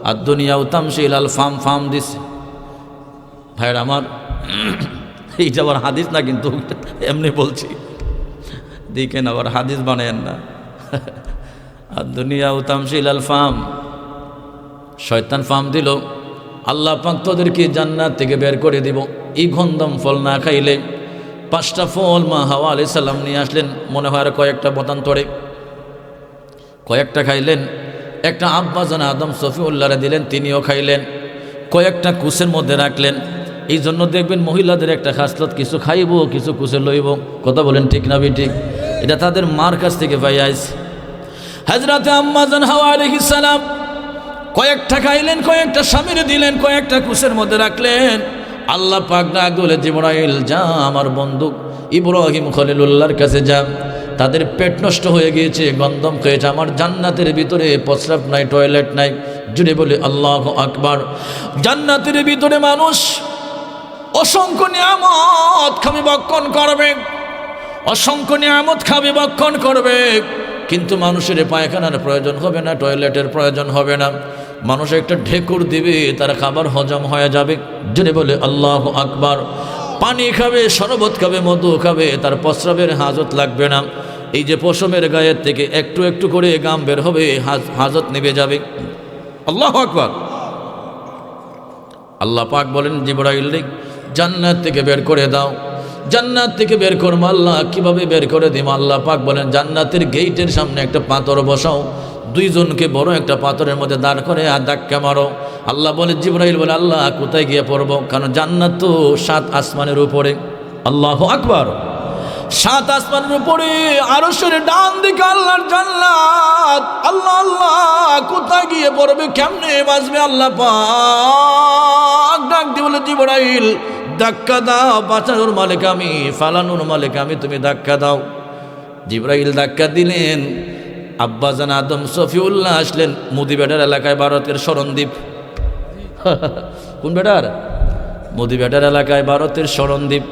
আর দুনিয়াও তামশিল আল ফাম ফাম দিস। ভাইরা আমার, এইটা আবার হাদিস না, কিন্তু এমনি বলছি, দেখেন আবার হাদিস বানায়েন না। আর দুনিয়াও তামশিল আল ফাম, শয়তান ফাম দিল। আল্লাহ পাক তোদেরকে জান্নাত থেকে বের করে দিব এই গন্ধম ফল না খাইলে। 5টা ফল মা হাওয়া আলাইহিস সালাম নিয়ে আসলেন, মনে হয় আর কয়েকটা মতান্তরে, কয়েকটা খাইলেন। একটা আব্বাজান আদম সফিউল্লাহরে দিলেন, তিনিও খাইলেন। কয়েকটা কুসের মধ্যে রাখলেন। এই জন্য দেখবেন মহিলাদের একটা খাসলত, কিছু খাইব কিছু কুসে লইব। কথা বলেন ঠিক না বেঠিক? এটা তাদের মার কাছ থেকে পাই আইছে। হযরতে আম্মাজান হাওয়া আলাইহিস সালাম কয়েকটা খাইলেন, কয়েকটা স্বামীরে দিলেন, কয়েকটা কুসের মধ্যে রাখলেন। আল্লাহ পাক ডাক বলে, জিবরাইল যা আমার বন্ধু ইব্রাহিম খলিলুল্লাহর কাছে যা, তাদের পেট নষ্ট হয়ে গিয়েছে, গন্ধম খেয়েছে, আমার জান্নাতের ভিতরে প্রস্রাব নাই, টয়লেট নাই। জুড়ে বলে আল্লাহু আকবার। জান্নাতের ভিতরে মানুষ অসংখ্য নিয়ামত খামি ভক্ষণ করবে, অসংখ্য নিয়ামত খাবে, ভক্ষণ করবে, কিন্তু মানুষের পায়খানার প্রয়োজন হবে না, টয়লেটের প্রয়োজন হবে না। মানুষ একটা ঢেকুর দিবে, তার খাবার হজম হয়ে যাবে। যদি বলে আল্লাহু আকবার। পানি খাবে, শরবত খাবে, মধু খাবে, তার প্রস্রাবের হাজত লাগবে না। এই যে পশমের গায়ের থেকে একটু একটু করে গাম বের হবে, হাজত নেমে যাবে। আল্লাহু আকবার। আল্লাহ পাক বলেন জিবরাইল, জান্নাত থেকে বের করে দাও। জান্নাত থেকে বের করবো। আল্লাহ কিভাবে বের করে দিব? আল্লাহ পাক বলেন জান্নাতের গেইটের সামনে একটা পাথর বসাও, দুইজনকে বড় একটা পাথরের মধ্যে দাঁড় করে আর ধাক্কা মারো। আল্লাহ বলে, জিবরাইল বলে আল্লাহ কোথায় গিয়ে পড়বো? কারণ জান্নাত তো 7 আসমানের উপরে। আল্লাহু আকবার। 7 আসমানের উপরে আরশের ডান দিকে আল্লাহর জান্নাত। আল্লাহ আল্লাহ কোথায় গিয়ে পড়বে, কেমনে বাঁচবে? আল্লাহ পাক ডাক দিয়ে বলে, জিবরাইল ধাক্কা দাও, বাঁচানোর মালিক আমি, ফালানোর মালিক আমি, তুমি ধাক্কা দাও। জিবরাইল ধাক্কা দিলেন। আব্বাজান আদম সফিউল্লাহ আসলেন মুদিবেটার এলাকায়, ভারতের শরণদ্বীপ। কোন বেটার? মুদিবেটার এলাকায়, ভারতের শরণদ্বীপ।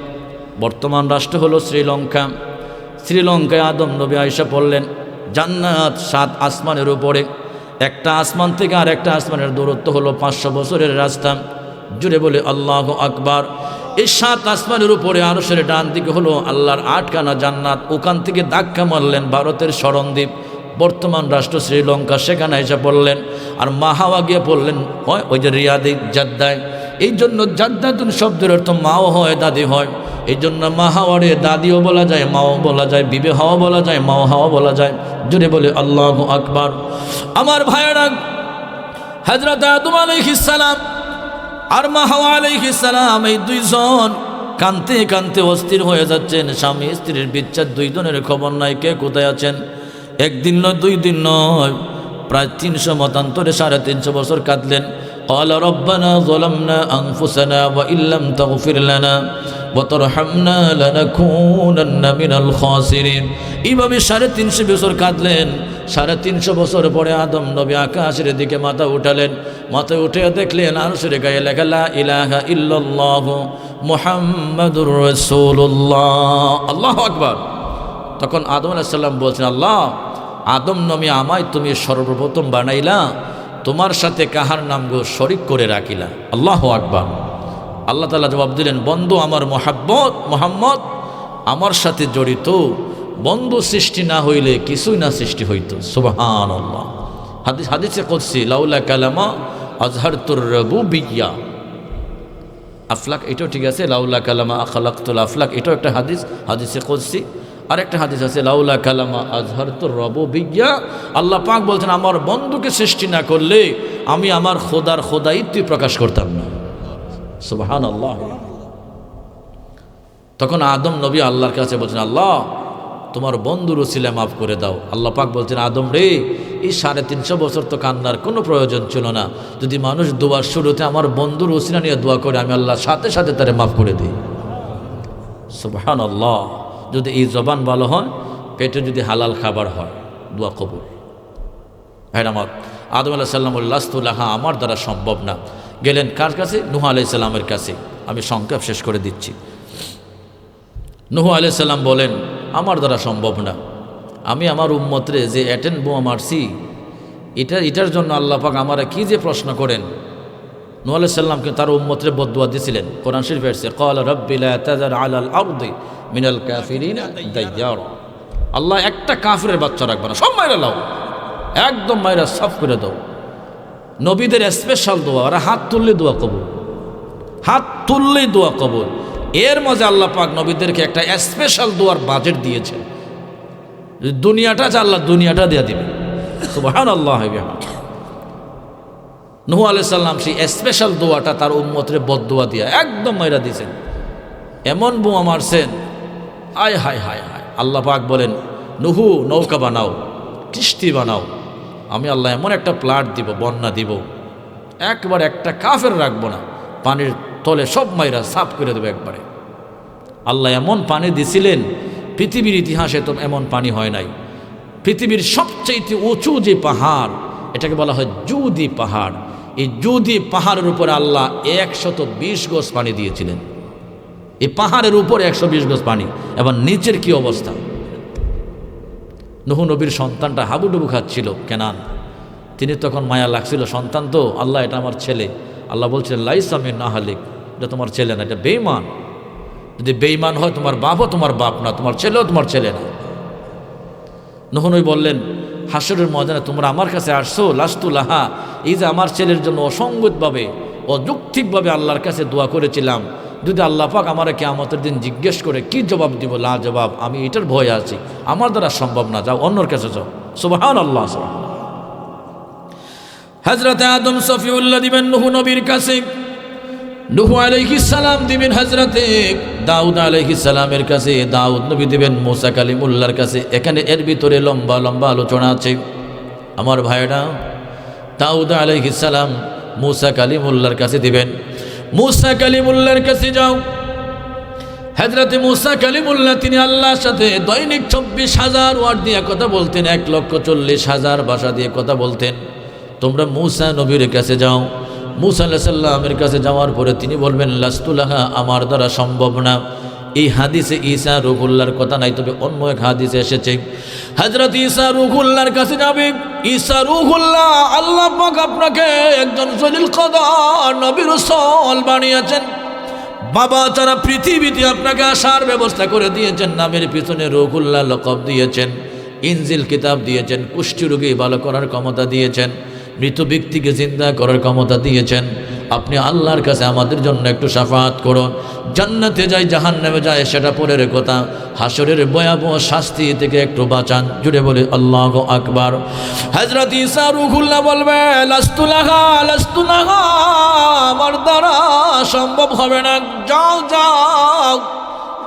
বর্তমান রাষ্ট্র হলো শ্রীলঙ্কা। শ্রীলঙ্কায় আদম নবী আয়েশা পড়লেন। জান্নাত 7 আসমানের উপরে। একটা আসমান থেকে আর একটা আসমানের দূরত্ব হলো 500 বছরের রাস্তা। জুড়ে বলে আল্লাহু আকবার। এই 7 আসমানের উপরে আরশের ডান দিকে হলো আল্লাহর 8খানা জান্নাত। ওখান থেকে ধাক্কা মারলেন ভারতের শরণদ্বীপ, বর্তমান রাষ্ট্র শ্রীলঙ্কা, সেখানে এসে পড়লেন। আর মাহাওয়া গিয়ে পড়লেন ওই যে রিয়াদে, জাদ্দায়। এই জন্য জাদ্দাতুন শব্দের অর্থ মাও হয়, দাদি হয়। এই জন্য মাহাওয়ারে দাদিও বলা যায়, মাও বলা যায়, বিবাহও বলা যায়, মাও হাওয়া বলা যায়। জুড়ে বলে আল্লাহু আকবার। আমার ভাইয়েরা, হযরত আদম আলাইহিস সালাম আর মা হাওয়া আলাইহিস সালাম, এই দুইজন কানতে কানতে অস্থির হয়ে যাচ্ছেন। স্বামী স্ত্রীর বিচ্ছেদ, দুইজনের খবর নাই, কে কোথায় আছেন। একদিন নয়, 2 দিন নয়, প্রায় 300 মতান্তরে 350 বছর কাঁদলেন। قال ربنا ظلمنا أنفسنا وإن لم تغفر لنا وترحمنا لنكونن من الخاسرين। এইভাবে 350 বছর কাঁদলেন। 350 বছর পরে আদম নবী আকাশের দিকে মাথা উঠালেন। মাথা উঠে দেখলেন আরশের গায়ে লেখা লা ইলাহা ইল্লাল্লাহু মুহাম্মাদুর রাসূলুল্লাহ। আল্লাহু আকবার। তখন আদম আলাইহিস সালাম বলছেন, আল্লাহ, আদম নবী আমায় তুমি সর্বপ্রথম বানাইলা, তোমার সাথে কাহার নাম গো শরীক করে রাখিলা। আল্লাহু আকবার। আল্লাহ তাআলা জবাব দিলেন, বন্ধু আমার মোহাম্মদ আমার সাথে জড়িত, বন্ধু সৃষ্টি না হইলে কিছুই না সৃষ্টি হইত। সুবহানাল্লাহ। হাদিসে কুদসি, লাউলা কালামা আজহারতুর রুবুবিয়্যা। আফলাক এটাও ঠিক আছে, লাউলা কালামা খালাকতুল আফলাক, এটাও একটা হাদিসে কুদসি। আর একটা হাদিস আছে, লাউলা কালামা আজহারতুর রুবুবিয়্যা। আল্লাহ পাক বলছেন, আমার বন্ধুকে সৃষ্টি না করলে আমি আমার খোদার খোদাইত্ব প্রকাশ করতাম না। সুবহানাল্লাহ। তখন আদম নবী আল্লাহর কাছে বলছেন, আল্লাহ, তোমার বন্ধুর উসিলা মাফ করে দাও। আল্লাহ পাক বলছেন, আদম রে, এই 350 বছর তো কান্নার কোনো প্রয়োজন ছিল না। যদি মানুষ দোয়ার শুরুতে আমার বন্ধুর উসিলা নিয়ে দোয়া করে, আমি আল্লাহ সাথে সাথে তারে মাফ করে দিই। সুবহানাল্লাহ। যদি এই জবান ভালো হয়, পেটে যদি হালাল খাবার হয়, দোয়া কবুল। হ্যাঁ, আমার আদম আলাইহিস সালাম লাস্তুলাহা, আমার দ্বারা সম্ভব না। গেলেন কার কাছে? নূহ আলাইহিস সালামের কাছে। আমি সংক্ষেপ শেষ করে দিচ্ছি। নূহ আলাইহিস সালাম বলেন, আমার দ্বারা সম্ভব না। আমি আমার উম্মতরে যে অ্যাটেন্ড বোমা মারছি, এটার জন্য আল্লাহ পাক আমারা কি যে প্রশ্ন করেন। নূহ আলাইহিস সালামকে তার উম্মতরে বদদুয়া দিয়েছিলেন। কোরআন শরীফে আছে, ক্বালা রাব্বি লা তাযার আলাল আরদি মিনাল কাফিরিনা দাইয়ার। আল্লাহ একটা কাফিরের বাচ্চা রাখবে না, সব মাইরা লাও, একদম মাইরা সাফ করে দাও। নবীদের স্পেশাল দোয়া, ওরা হাত তুললে দোয়া কবুল, হাত তুললেই দোয়া কবুল। এর মাঝে আল্লাহ পাক নবীদেরকে একটা স্পেশাল দোয়ার বাজেট দিয়েছেন। দুনিয়াটা আল্লাহ দুনিয়াটা দিয়ে দিবে। সুবহানাল্লাহ। নূহ আলাইহিস সালাম সেই স্পেশাল দোয়াটা তার উম্মতরে বদদোয়া দিয়া একদম মাইরা দিয়েছেন। এমন বোমা মারছেন, আয় হায় হায় হায়। আল্লাহ পাক বলেন, নূহ, নৌকা বানাও, কিস্তি বানাও, আমি আল্লাহ এমন একটা প্লাট দিব, বন্যা দিব, একবার একটা কাফের রাখবো না, পানির তলে সব মাইরা সাফ করে দেবে একবারে। আল্লাহ এমন পানি দিছিলেন, পৃথিবীর ইতিহাসে তো এমন পানি হয় নাই। পৃথিবীর সবচেয়ে উঁচু যে পাহাড়, এটাকে বলা হয় জুদি পাহাড়। এই জুদি পাহাড়ের উপরে আল্লাহ 120 গজ পানি দিয়েছিলেন। এই পাহাড়ের উপরে 120 গজ পানি, এবার নিচের কি অবস্থা। নূহ নবীর সন্তানটা হাবুডুবু খাচ্ছিল কেনান। তিনি তখন মায়া লাগছিল, সন্তান তো, আল্লাহ এটা আমার ছেলে। আল্লাহ বলছিলেন লাইসা মিন আহলিক, এটা তোমার ছেলে না, এটা বেঈমান। যদি বেঈমান হয় তোমার বাপও তোমার বাপ না, তোমার ছেলেও তোমার ছেলে না। নূহ নবী বললেন হাসরের ময়দানে তোমরা আমার কাছে আসছো, লাস্তু লাহা, এই যে আমার ছেলের জন্য অসঙ্গতভাবে অযৌক্তিকভাবে আল্লাহর কাছে দোয়া করেছিলাম, যদি আল্লাহ পাক আমার কিয়ামতের দিন জিজ্ঞেস করে কি জবাব দিব, লা জবাব, আমি এটার ভয়ে আছি, আমার দ্বারা সম্ভব না, যাও অন্যর কাছে যাও। সুবহানাল্লাহ। হযরত আদম সফিউল্লাহ দিবেন নূহ নবীর কাছে, নূহ আলাইহিস সালাম দিবেন হযরতে দাউদ আলাইহিস সালামের কাছে, দাউদ নবী দিবেন মুসা কালিমুল্লাহর কাছে। এখানে এর ভিতরে লম্বা লম্বা আলোচনা আছে আমার ভাইরা। দাউদ আলাইহিস সালাম মুসা কালিমুল্লাহর কাছে দিবেন, মুসা কালিমুল্লাহর কাছে যাও। হযরতে মুসা কালিমুল্লাহ তিনি আল্লাহর সাথে দৈনিক 24,000 ওয়ার্ড দিয়ে কথা বলতেন, 1,40,000 ভাষা দিয়ে কথা বলতেন। তোমরা মুসা নবীর কাছে যাও। মুসা আলাইহিস সালামের কাছে যাওয়ার পরে তিনি বলবেন লাস্তুলাহা, আমার দ্বারা সম্ভব না। এই হাদিসে ঈসা রূহুল্লাহর কথা নাই, তবে অন্য এক হাদিসে এসেছে হযরত ঈসা রূহুল্লাহর কাছে যাবে। ঈসা রূহুল্লাহ, আল্লাহ পাক আপনাকে একজন জলিল কদর নবী রাসূল বানিয়েছেন। বাবা তারা পৃথিবীতে আপনাকে আসার ব্যবস্থা করে দিয়েছেন, নামের পিছনে রূহুল্লাহ লকব দিয়েছেন, ইনজিল কিতাব দিয়েছেন, কুষ্ঠ রোগী ভালো করার ক্ষমতা দিয়েছেন, মৃত ব্যক্তিকে জিন্দা করার ক্ষমতা দিয়েছেন। আপনি আল্লাহর কাছে আমাদের জন্য একটু শাফাআত করুন। জান্নাতে যাই জাহান্নামে যায় সেটা পরের কথা, হাসরের ভয়াবহ শাস্তি থেকে একটু বাঁচান। জুড়ে বলে আল্লাহু আকবার। হযরত ঈসা রূহুল্লাহ বলবে লাস্তুলাহা, লাস্তুলাহা, আমার দ্বারা সম্ভব হবে না। যাও যাও,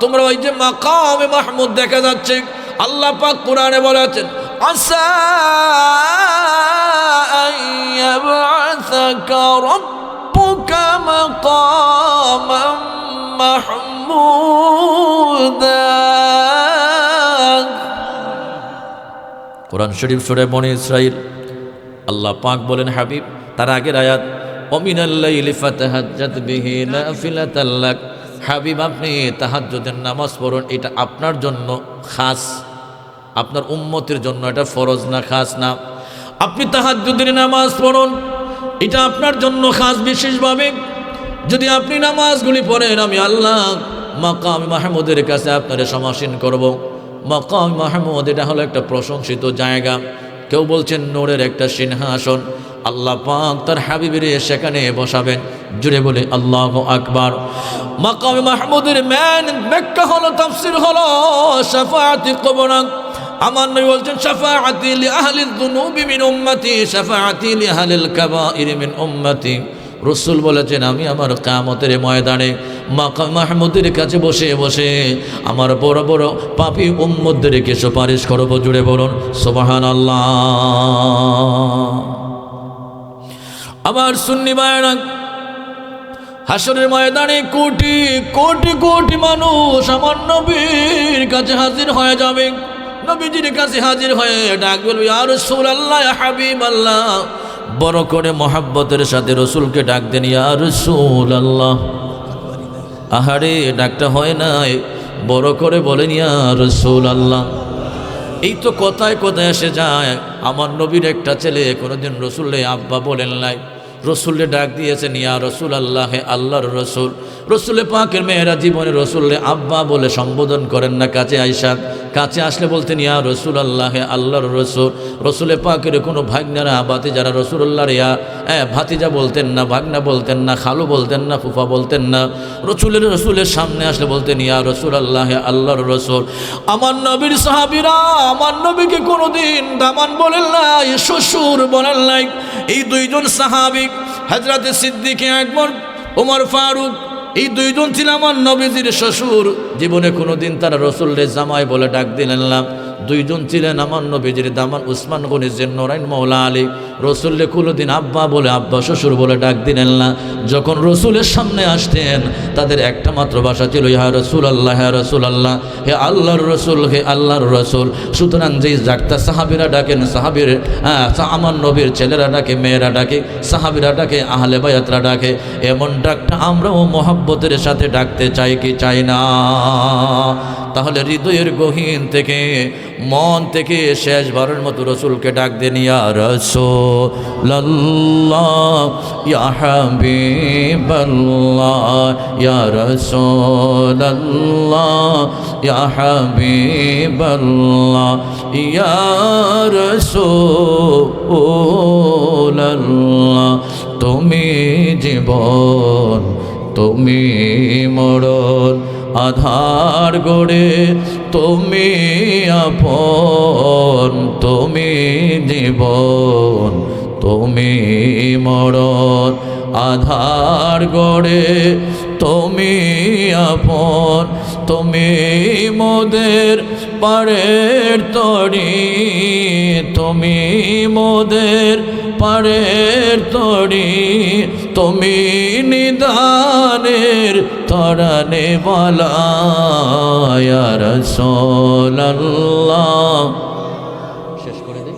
তোমরা ওই যে মাকামে মাহমুদ দেখা যাচ্ছে, আল্লাহ পাক কোরআনে বলেছেন আসা আইয়াবআসাকা রাব্বুকা মাকামান মাহমুদা। কোরআন শরীফ সূরা বনী ইসরাঈল আল্লাহ পাক বলেন হাবিব, তার আগের আয়াত ওমিনাল লাইলি ফাতাহাজ্জাত বিহি নাফিলাতাল লাক, হাবিব আপনি তাহাজ্জুদের নামাজ পড়ুন, এটা আপনার জন্য খাস, আপনার উম্মতের জন্য এটা ফরজ না, খাস না। আপনি তাহাজ্জুদের নামাজ পড়ুন, এটা আপনার জন্য খাস বিশেষভাবে। যদি আপনি নামাজগুলি পড়েন, আমি আল্লাহ মাকাম মাহমুদের কাছে আপনারে সমাসীন করব। মাকাম মাহমুদ এটা হলো একটা প্রশংসিত জায়গা, কেউ বলছেন নূরের একটা সিংহাসন। আল্লাহ পাক তার হাবিবের সেখানে বসাবেন। জুড়ে বলে আল্লাহু আকবার। মাকাম মাহমুদের ম্যান ব্যাখ্যা হলো, তাফসীর হলো শাফাআতি কুবরা। আমার নবী বলছেন শাফাআতি লি আহলিয যুনুবি মিন উম্মতি, শাফাআতি লি আহলিল কাবাইর মিন উম্মতি। রাসূল বলেছেন আমি আমার কিয়ামতের ময়দানে মাকাম মাহমুদের কাছে বসে বসে আমার বড় বড় পাপী উম্মতদেরকে সুপারিশ করব। জুড়ে বলুন সুবহানাল্লাহ। আমার সুন্নি ভাইরা, হাসরের ময়দানে কোটি কোটি কোটি মানুষ আমার নবীর কাছে হাজির হয়ে যাবে। নবীজির কাছে হাজির হয়ে ডাক বলবে ইয়া রাসূলুল্লাহ, ইয়া হাবিবাল্লাহ। বড় করে মহাব্বতের সাথে রসুলকে ডাক দেন ইয়া রাসূলুল্লাহ। আহারে ডাকটা হয় নাই, বড় করে বলেন ইয়া রাসূলুল্লাহ। এই তো কথায় কথায় এসে যায়। আমার নবীর একটা ছেলে কোনোদিন রসুলে আব্বা বলেন নাই, রসুলে ডাক দিয়েছেন ইয়া রাসূলুল্লাহ, হে আল্লাহর রসুল। রসুলে পাকের মেয়েরা জীবনে রসুলে আব্বা বলে সম্বোধন করেন না, কাছে আইসা কাছে আসলে বলতেন ইয়া রাসূলুল্লাহ, হে আল্লাহর রসুল। রসুলে পাকের কোনো ভাগনারা ভাতিজারা রসুলুল্লাহর ইয়া ভাতিজা বলতেন না, ভাগনা বলতেন না, খালু বলতেন না, ফুফা বলতেন না। রসুলের সামনে আসলে বলতেন ইয়া রাসূলুল্লাহ, হে আল্লাহর রসুল। আমার নবীর সাহাবীরা আমার নবীকে কোনোদিন দামান বলেন নাই, শ্বশুর বলেন নাই। এই দুইজন সাহাবী হযরতে সিদ্দিক আকবর, ওমর ফারুক, এই দুইজন ছিল আমার নবীজির শ্বশুর। জীবনে কোনোদিন তারা রসুলের জামাই বলে ডাক দিলেন না। দুইজন ছিলেন আমার নবীজির দামান উসমান গনি জিন্নুরাইন মাওলা আলী। রসুলকে কোনোদিন আব্বা বলে, আব্বা শ্বশুর বলে ডাক দিলেন না। যখন রসুলের সামনে আসতেন তাদের একটা মাত্র ভাষা ছিল ইয়া রসুল আল্লাহ, হ্যাঁ রসুল আল্লাহ, হে আল্লাহর রসুল, হে আল্লাহর রসুল। সুতরাং যেই ডাকটা সাহাবিরা ডাকেন, সাহাবির আমার নবীর ছেলেরা ডাকে, মেয়েরা ডাকে, সাহাবিরা ডাকে, আহলে বায়াতরা ডাকে, এমন ডাকটা আমরাও মোহাব্বতের সাথে ডাকতে চাই কি চাই না? তাহলে হৃদয়ের গহীন থেকে, মন থেকে শেষবারের মতো রসুলকে ডাক দেন, ইয়া রাসূলুল্লাহ, ইয়া হাবিবাল্লাহ, ইয়া রাসূলুল্লাহ, ইয়া হাবিবাল্লাহ, ইয়া রাসূলুল্লাহ। তুমি জীবন, তুমি মরণ, আধার গড়ে তুমি আপন, তুমি জীবন, তুমি মরণ, আধার গড়ে তুমি আপন, তুমি মোদের পারের তরি, তুমি মোদের পারের তরি, তুমি নিদানের তরানে বালা, ইয়া রাসূলুল্লাহ। শেষ করে দে,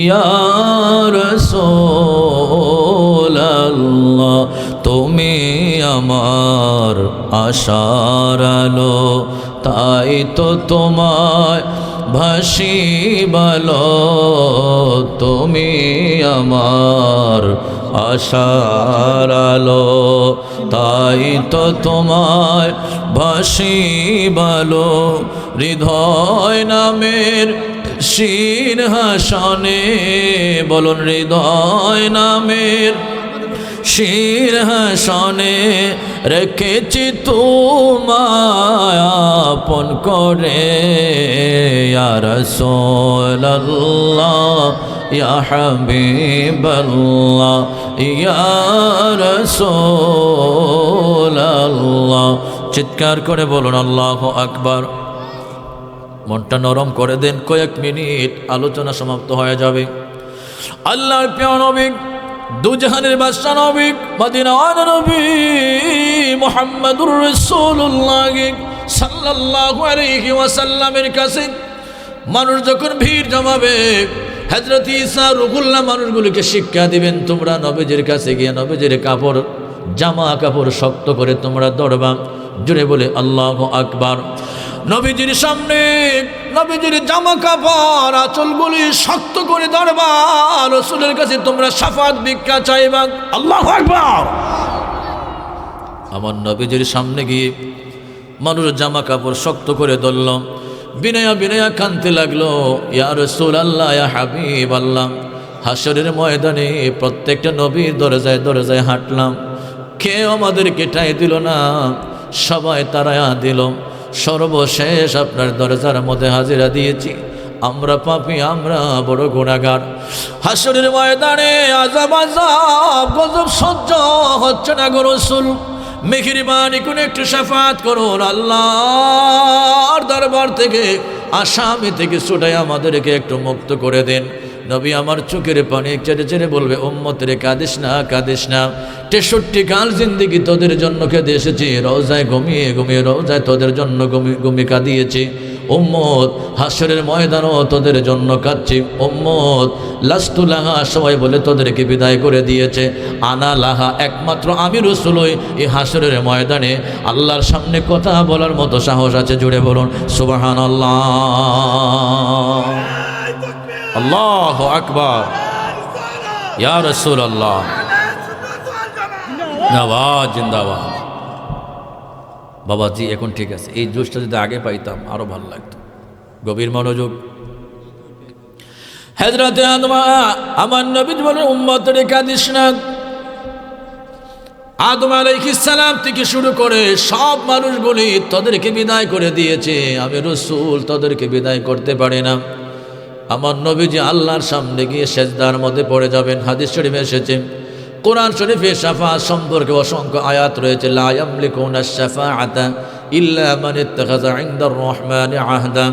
ইয়া রাসূলুল্লাহ, তুমি আমার আশার আলো, তাই তো তোমায় ভাসি বলো, তুমি আমার আশার আলো, তাই তো তোমায় ভাসি বলো। হৃদয় নামের সিংহাসনে, বলুন হৃদয় নামের সিংহাসনে রেখেছি তোমায় আপন করে, ইয়া রাসূলুল্লাহ, ইয়া হাবিবাল্লাহ, ইয়া রাসূলুল্লাহ। চিৎকার করে বলুন আল্লাহু আকবার। মনটা নরম করে দেন, কয়েক মিনিট আলোচনা সমাপ্ত হয়ে যাবে। আল্লাহর প্রিয় নবী, দুজাহানের বাদশা নবী, মদিনার নবী মুহাম্মদুর রাসূলুল্লাহ সাল্লাল্লাহু আলাইহি ওয়াসাল্লামের কাছে মানুষ যখন ভিড় জমাবে, হযরত ঈসা রূহুল্লাহ মানুষগুলোকে শিক্ষা দিবেন, তোমরা নবীজির কাছে গিয়ে নবীজির কাপড়, জামা কাপড় শক্ত করে তোমরা ধরবা। জুড়ে বলে আল্লাহু আকবার। নবীজির সামনে নবীজির জামা কাপড় আঁচলগুলি শক্ত করে ধরবা, রাসূলের কাছে তোমরা শাফাত ভিক্ষা চাইবা। আল্লাহু আকবার। আমার নবীজির সামনে গিয়ে মানুষ জামা কাপড় শক্ত করে ধরল, বিনয়া বিনয়া কাঁদতে লাগলো, ইয়া রাসূলুল্লাহ, ইয়া হাবিবাল্লাহ। হাসরের ময়দানে প্রত্যেকটা নবীর দরজায় দরজায় হাঁটলাম, কেউ আমাদেরকে ঠাঁই দিল না, সবাই তারায়া দিল। সর্বশেষ আপনার দরজার মধ্যে হাজিরা দিয়েছি। আমরা পাপী, আমরা বড় গুনাহগার। হাসরের ময়দানে আযাব আযাব গজব সহ্য হচ্ছে না গো রাসূল, মেহেরবানি করে একটু শাফাত করুন। আল্লাহর দরবার থেকে, আসামি থেকে ছুটাই আমাদেরকে একটু মুক্ত করে দেন। নবী আমার চোখের পানি ছেড়ে ছেড়ে বলবে, উম্মতেরে কাঁদিস না, কাঁদিস না। 63 কাল জিন্দেগি তোদের জন্য কেঁদে এসেছি, রওজায় ঘুমিয়ে ঘুমিয়ে রওজায় তোদের জন্য ঘুমিয়ে কাঁদিয়েছি। উম্মত হাসরের ময়দানও তোদের জন্য কাঁদছি। উম্মত লাস্তু লাহা, সবাই বলে তোদেরকে বিদায় করে দিয়েছে। আনা লাহা, একমাত্র আমি রাসূলই এই হাসরের ময়দানে আল্লাহর সামনে কথা বলার মতো সাহস আছে। জুড়ে বলুন সুবহানাল্লাহ, আল্লাহু আকবার, ইয়া রাসূলুল্লাহ, জিন্দাবাদ জিন্দাবাদ। বাবাজি এখন ঠিক আছে, এই জোশটা যদি আগে পাইতাম আরো ভালো লাগতো। গভীর মনোযোগ। হযরতে আদম, আমার নবী বলেন, উম্মতরে কাঁদিস না। আদম আলাইহিস সালাম থেকে শুরু করে সব মানুষগুলি তাদেরকে বিদায় করে দিয়েছে, আমি রাসূল তাদেরকে বিদায় করতে পারি না। আমার নবীজি আল্লাহর সামনে গিয়ে সেজদার মধ্যে পড়ে যাবেন। হাদিস শরীফে এসেছে, কোরআন শরীফে শাফাআত সম্পর্কে অসংখ্য আয়াত রয়েছে। লা ইয়ামলিকুনা শাফাআতা ইল্লা মান ইত্তাখাযা ইনদার রহমানি আহদা।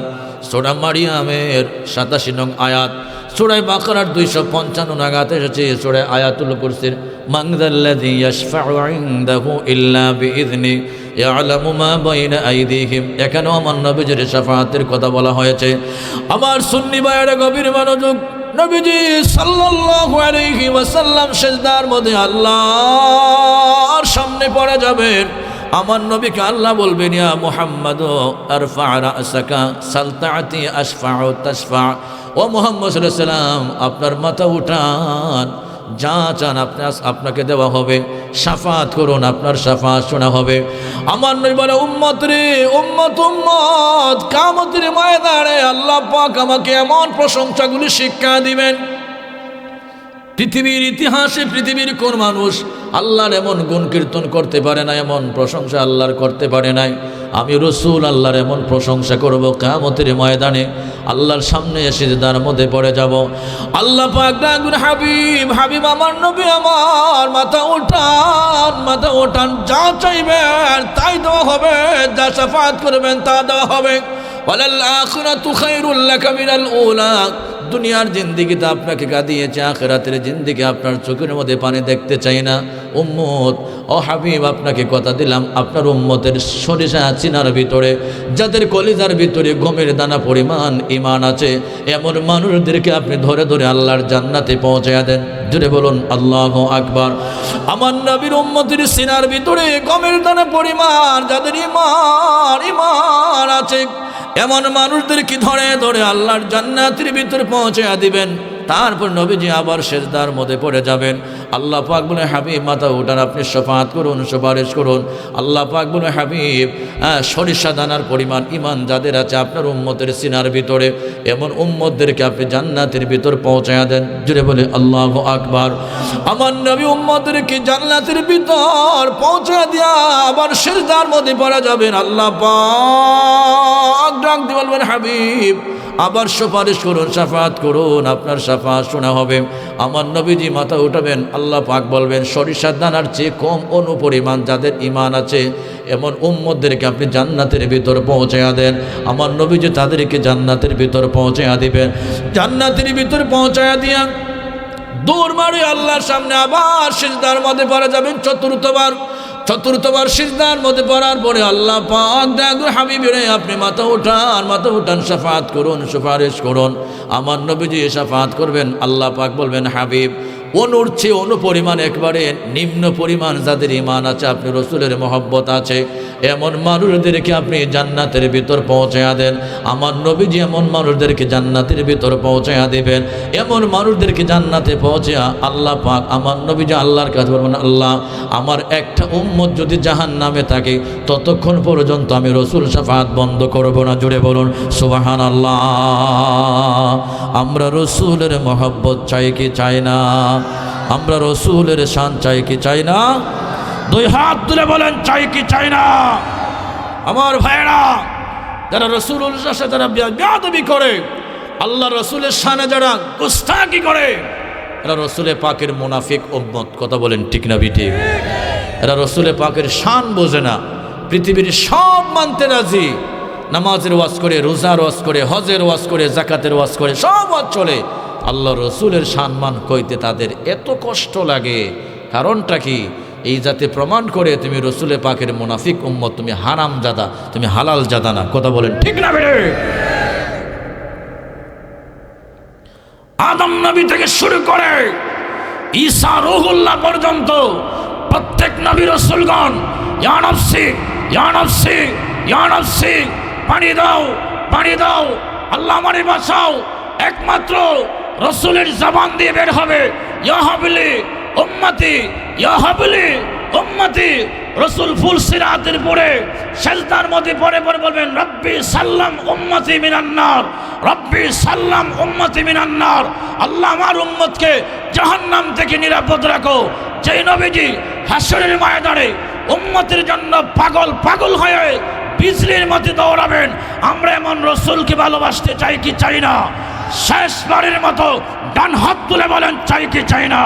সূরা মারিয়ামের 87 নং আয়াত, সূরা বাকারার 255 নং আয়াতে এসেছে, সূরা আয়াতুল কুরসির মান যাল্লাযী ইয়াশফাউ ইনদাহু ইল্লা বিইযনি ইয়ালামু মা বাইনা আইদিহিম। এখানেও আমার নবীজির শাফাআতের কথা বলা হয়েছে। আমার সুন্নি ভাইয়েরা গভীর মনোযোগ, নবীজি সাল্লাল্লাহু আলাইহি ওয়াসাল্লাম সিজদার মধ্যে আল্লাহর সামনে পড়ে যাবেন। আমার নবীকে আল্লাহ বলবেন, ইয়া মুহাম্মদ আরফা রাসাকা সালতাতি আশফাউ তাশফা। ও মুহাম্মদ সাল্লাল্লাহু আলাইহি ওয়াসাল্লাম, আপনার মাথা উঠান, যা চান আপনাকে দেওয়া হবে, শাফাত করুন, আপনার শাফাত শোনা হবে। আমার নবী বলে, উম্মত রে উম্মত উম্মত, কিয়ামতের ময়দানে আল্লাহ পাক আমাকে এমন প্রশংসাগুলি শিক্ষা দিবেন, পৃথিবীর ইতিহাসে পৃথিবীর কোন মানুষ আল্লাহর এমন গুণ কীর্তন করতে পারে না, এমন প্রশংসা আল্লাহর করতে পারে নাই। আমি রসুল আল্লাহর এমন প্রশংসা করব, কিয়ামতের ময়দানে আল্লাহর সামনে এসে তার মধ্যে পড়ে যাব। আল্লাহ পাক ডাকবেন, হাবিব হাবিব, আমার নবী আমার, মাথা উঠান মাথা উঠান, যা চাইবেন তাই দেওয়া হবে, যা শাফাত করবেন তা দেওয়া হবে। ওয়ালাল আখিরাতু খায়রুল লাকা মিনাল উলা। দুনিয়ার জিন্দিগিতে আপনাকে কাঁদিয়েছে, আখিরাতের জিন্দিগি আপনার চোখের মধ্যে পানি দেখতে চাই না। উম্মত ও হাবিব, আপনাকে কথা দিলাম, আপনার উম্মতের সরিষা চিনার ভিতরে, যাদের কলিজার ভিতরে গমের দানা পরিমাণ ঈমান আছে, এমন মানুষদেরকে আপনি ধরে ধরে আল্লাহর জান্নাতে পৌঁছায়া দেন। জুড়ে বলুন আল্লাহু আকবার। আমার নবীর উম্মতের সিনার ভিতরে গমের দানা পরিমাণ যাদের ঈমান আছে, এমন মানুষদেরকে ধরে ধরে আল্লাহর জান্নাতের ভিতরে পৌঁছে দিবেন। তারপর নবীজি আবার সিজদার মধ্যে পড়ে যাবেন। আল্লাহ পাক বলে, হাবিব মাথা উঠান, আপনি শাফাত করুন, সুপারিশ করুন। আল্লাহ পাক বলে, হাবিব সরিষা দানার পরিমাণ ঈমান যাদের আছে আপনার উম্মতের সিনার ভিতরে, এমন উম্মতদেরকে আপনি জান্নাতের ভিতর পৌঁছায়া দেন। জুড়ে বলে আল্লাহু আকবার। আমার নবী উম্মতদেরকে জান্নাতের ভিতর পৌঁছা দিয়া আবার সিজদার মধ্যে পড়ে যাবেন। আল্লাহ পাক ডাক দিয়ে বলবেন, হাবিব আবার সুপারিশ করুন, শাফাত করুন, আপনার শাফাত শোনা হবে। আমার নবীজি মাথা উঠাবেন, আল্লাহ পাক বলবেন, সরিষার দানার চেয়ে কম অনুপরিমাণ যাদের ঈমান আছে, এমন উম্মতদেরকে আপনি জান্নাতের ভিতর পৌঁছায়া দেন। আমার নবীজি তাদেরকে জান্নাতের ভিতর পৌঁছায়া দিবেন। জান্নাতের ভিতর পৌঁছায়া দিয়া দৌড় মারে আল্লাহর সামনে আবার সিজদার মধ্যে পড়ে যাবেন। চতুর্থবার সিজদার মধ্যে পড়ার পরে আল্লাহ পাক ডাকবেন, হাবিব রে আপনি মাথা উঠান, শাফাত করুন, সুপারিশ করুন। আমার নবীজি শাফাত করবেন। আল্লাহ পাক বলবেন, হাবিব অনুর চেয়ে অনুপরিমাণ একবারে নিম্ন পরিমাণ যাদের ঈমান আছে, আপনি রসুলের মহব্বত আছে, এমন মানুষদেরকে আপনি জান্নাতের ভিতর পৌঁছায়া দেন। আমার নবীজি এমন মানুষদেরকে জান্নাতের ভিতর পৌঁছায়া দিবেন। এমন মানুষদেরকে জান্নাতে পৌঁছায়া আল্লাহ পাক আমার নবীজি আল্লাহর কাছে বলবেন, আল্লাহ আমার একটা উম্মত যদি জাহান্নামে থাকে ততক্ষণ পর্যন্ত আমি রসুল শাফাত বন্ধ করব না। জুড়ে বলুন সুবহানাল্লাহ। আমরা রসুলের মহব্বত চাই কি চাই না? আমরা রসুলের শান চাই কি চাই না? দুই হাত তুলে বলেন, চাই কি চাই না? আমার ভাইয়েরা, যারা রসুলের সাথে যারা বেয়াদবি করে, আল্লাহ রসুলের শানে যারা গুস্তাখি করে, এরা রসুলে পাকের মুনাফিক উম্মত। কথা বলেন ঠিক না বিঠিক? এরা রসুলে পাকের শান বোঝে না, পৃথিবীর সব মানতে রাজি, নামাজের ওয়াজ করে, রোজার ওয়াজ করে, হজের ওয়াজ করে, জাকাতের ওয়াজ করে, সব ওয়াজ চলে। আল্লাহ রসুলের সম্মান কইতে তাদের এত কষ্ট লাগে। কারণটা কি? এই জাতি প্রমাণ করে তুমি রসুলে পাকের মুনাফিক উম্মত, তুমি হারাম জাদা, তুমি হালাল জাদা না। কথা বলেন ঠিক না বেড়ে? আদম নবী থেকে শুরু করে ঈসা রূহুল্লাহ পর্যন্ত প্রত্যেক নবী রসুলগণ ইয়া নফসি ইয়া নফসি ইয়া নফসি, পানি দাও পানি দাও, আল্লাহ আমারে বাঁচাও। একমাত্র রসুলের জবান দিয়ে বের হবে, ইয়া হাবলি উম্মতি ইয়া হাবলি উম্মতি। রসুল ফুল সিরাতের পরে সেজদার মধ্যে পরে পরে বলবেন, রব্বি সাল্লাম উম্মতি মিনান নার, রব্বি সাল্লাম উম্মতি মিনান নার। আল্লাহ আমার উম্মতকে জাহান্নাম থেকে নিরাপদ রাখো। যেই নবীজি হাসরের ময়দানে উম্মতের জন্য পাগল পাগল হয়ে বিজলির মধ্যে দৌড়াবেন, আমরা এমন রসুলকে ভালোবাসতে চাই কি চাই না? শেষবারের মতো ডান হাত তুলে বলেন, চাই কি চাই না?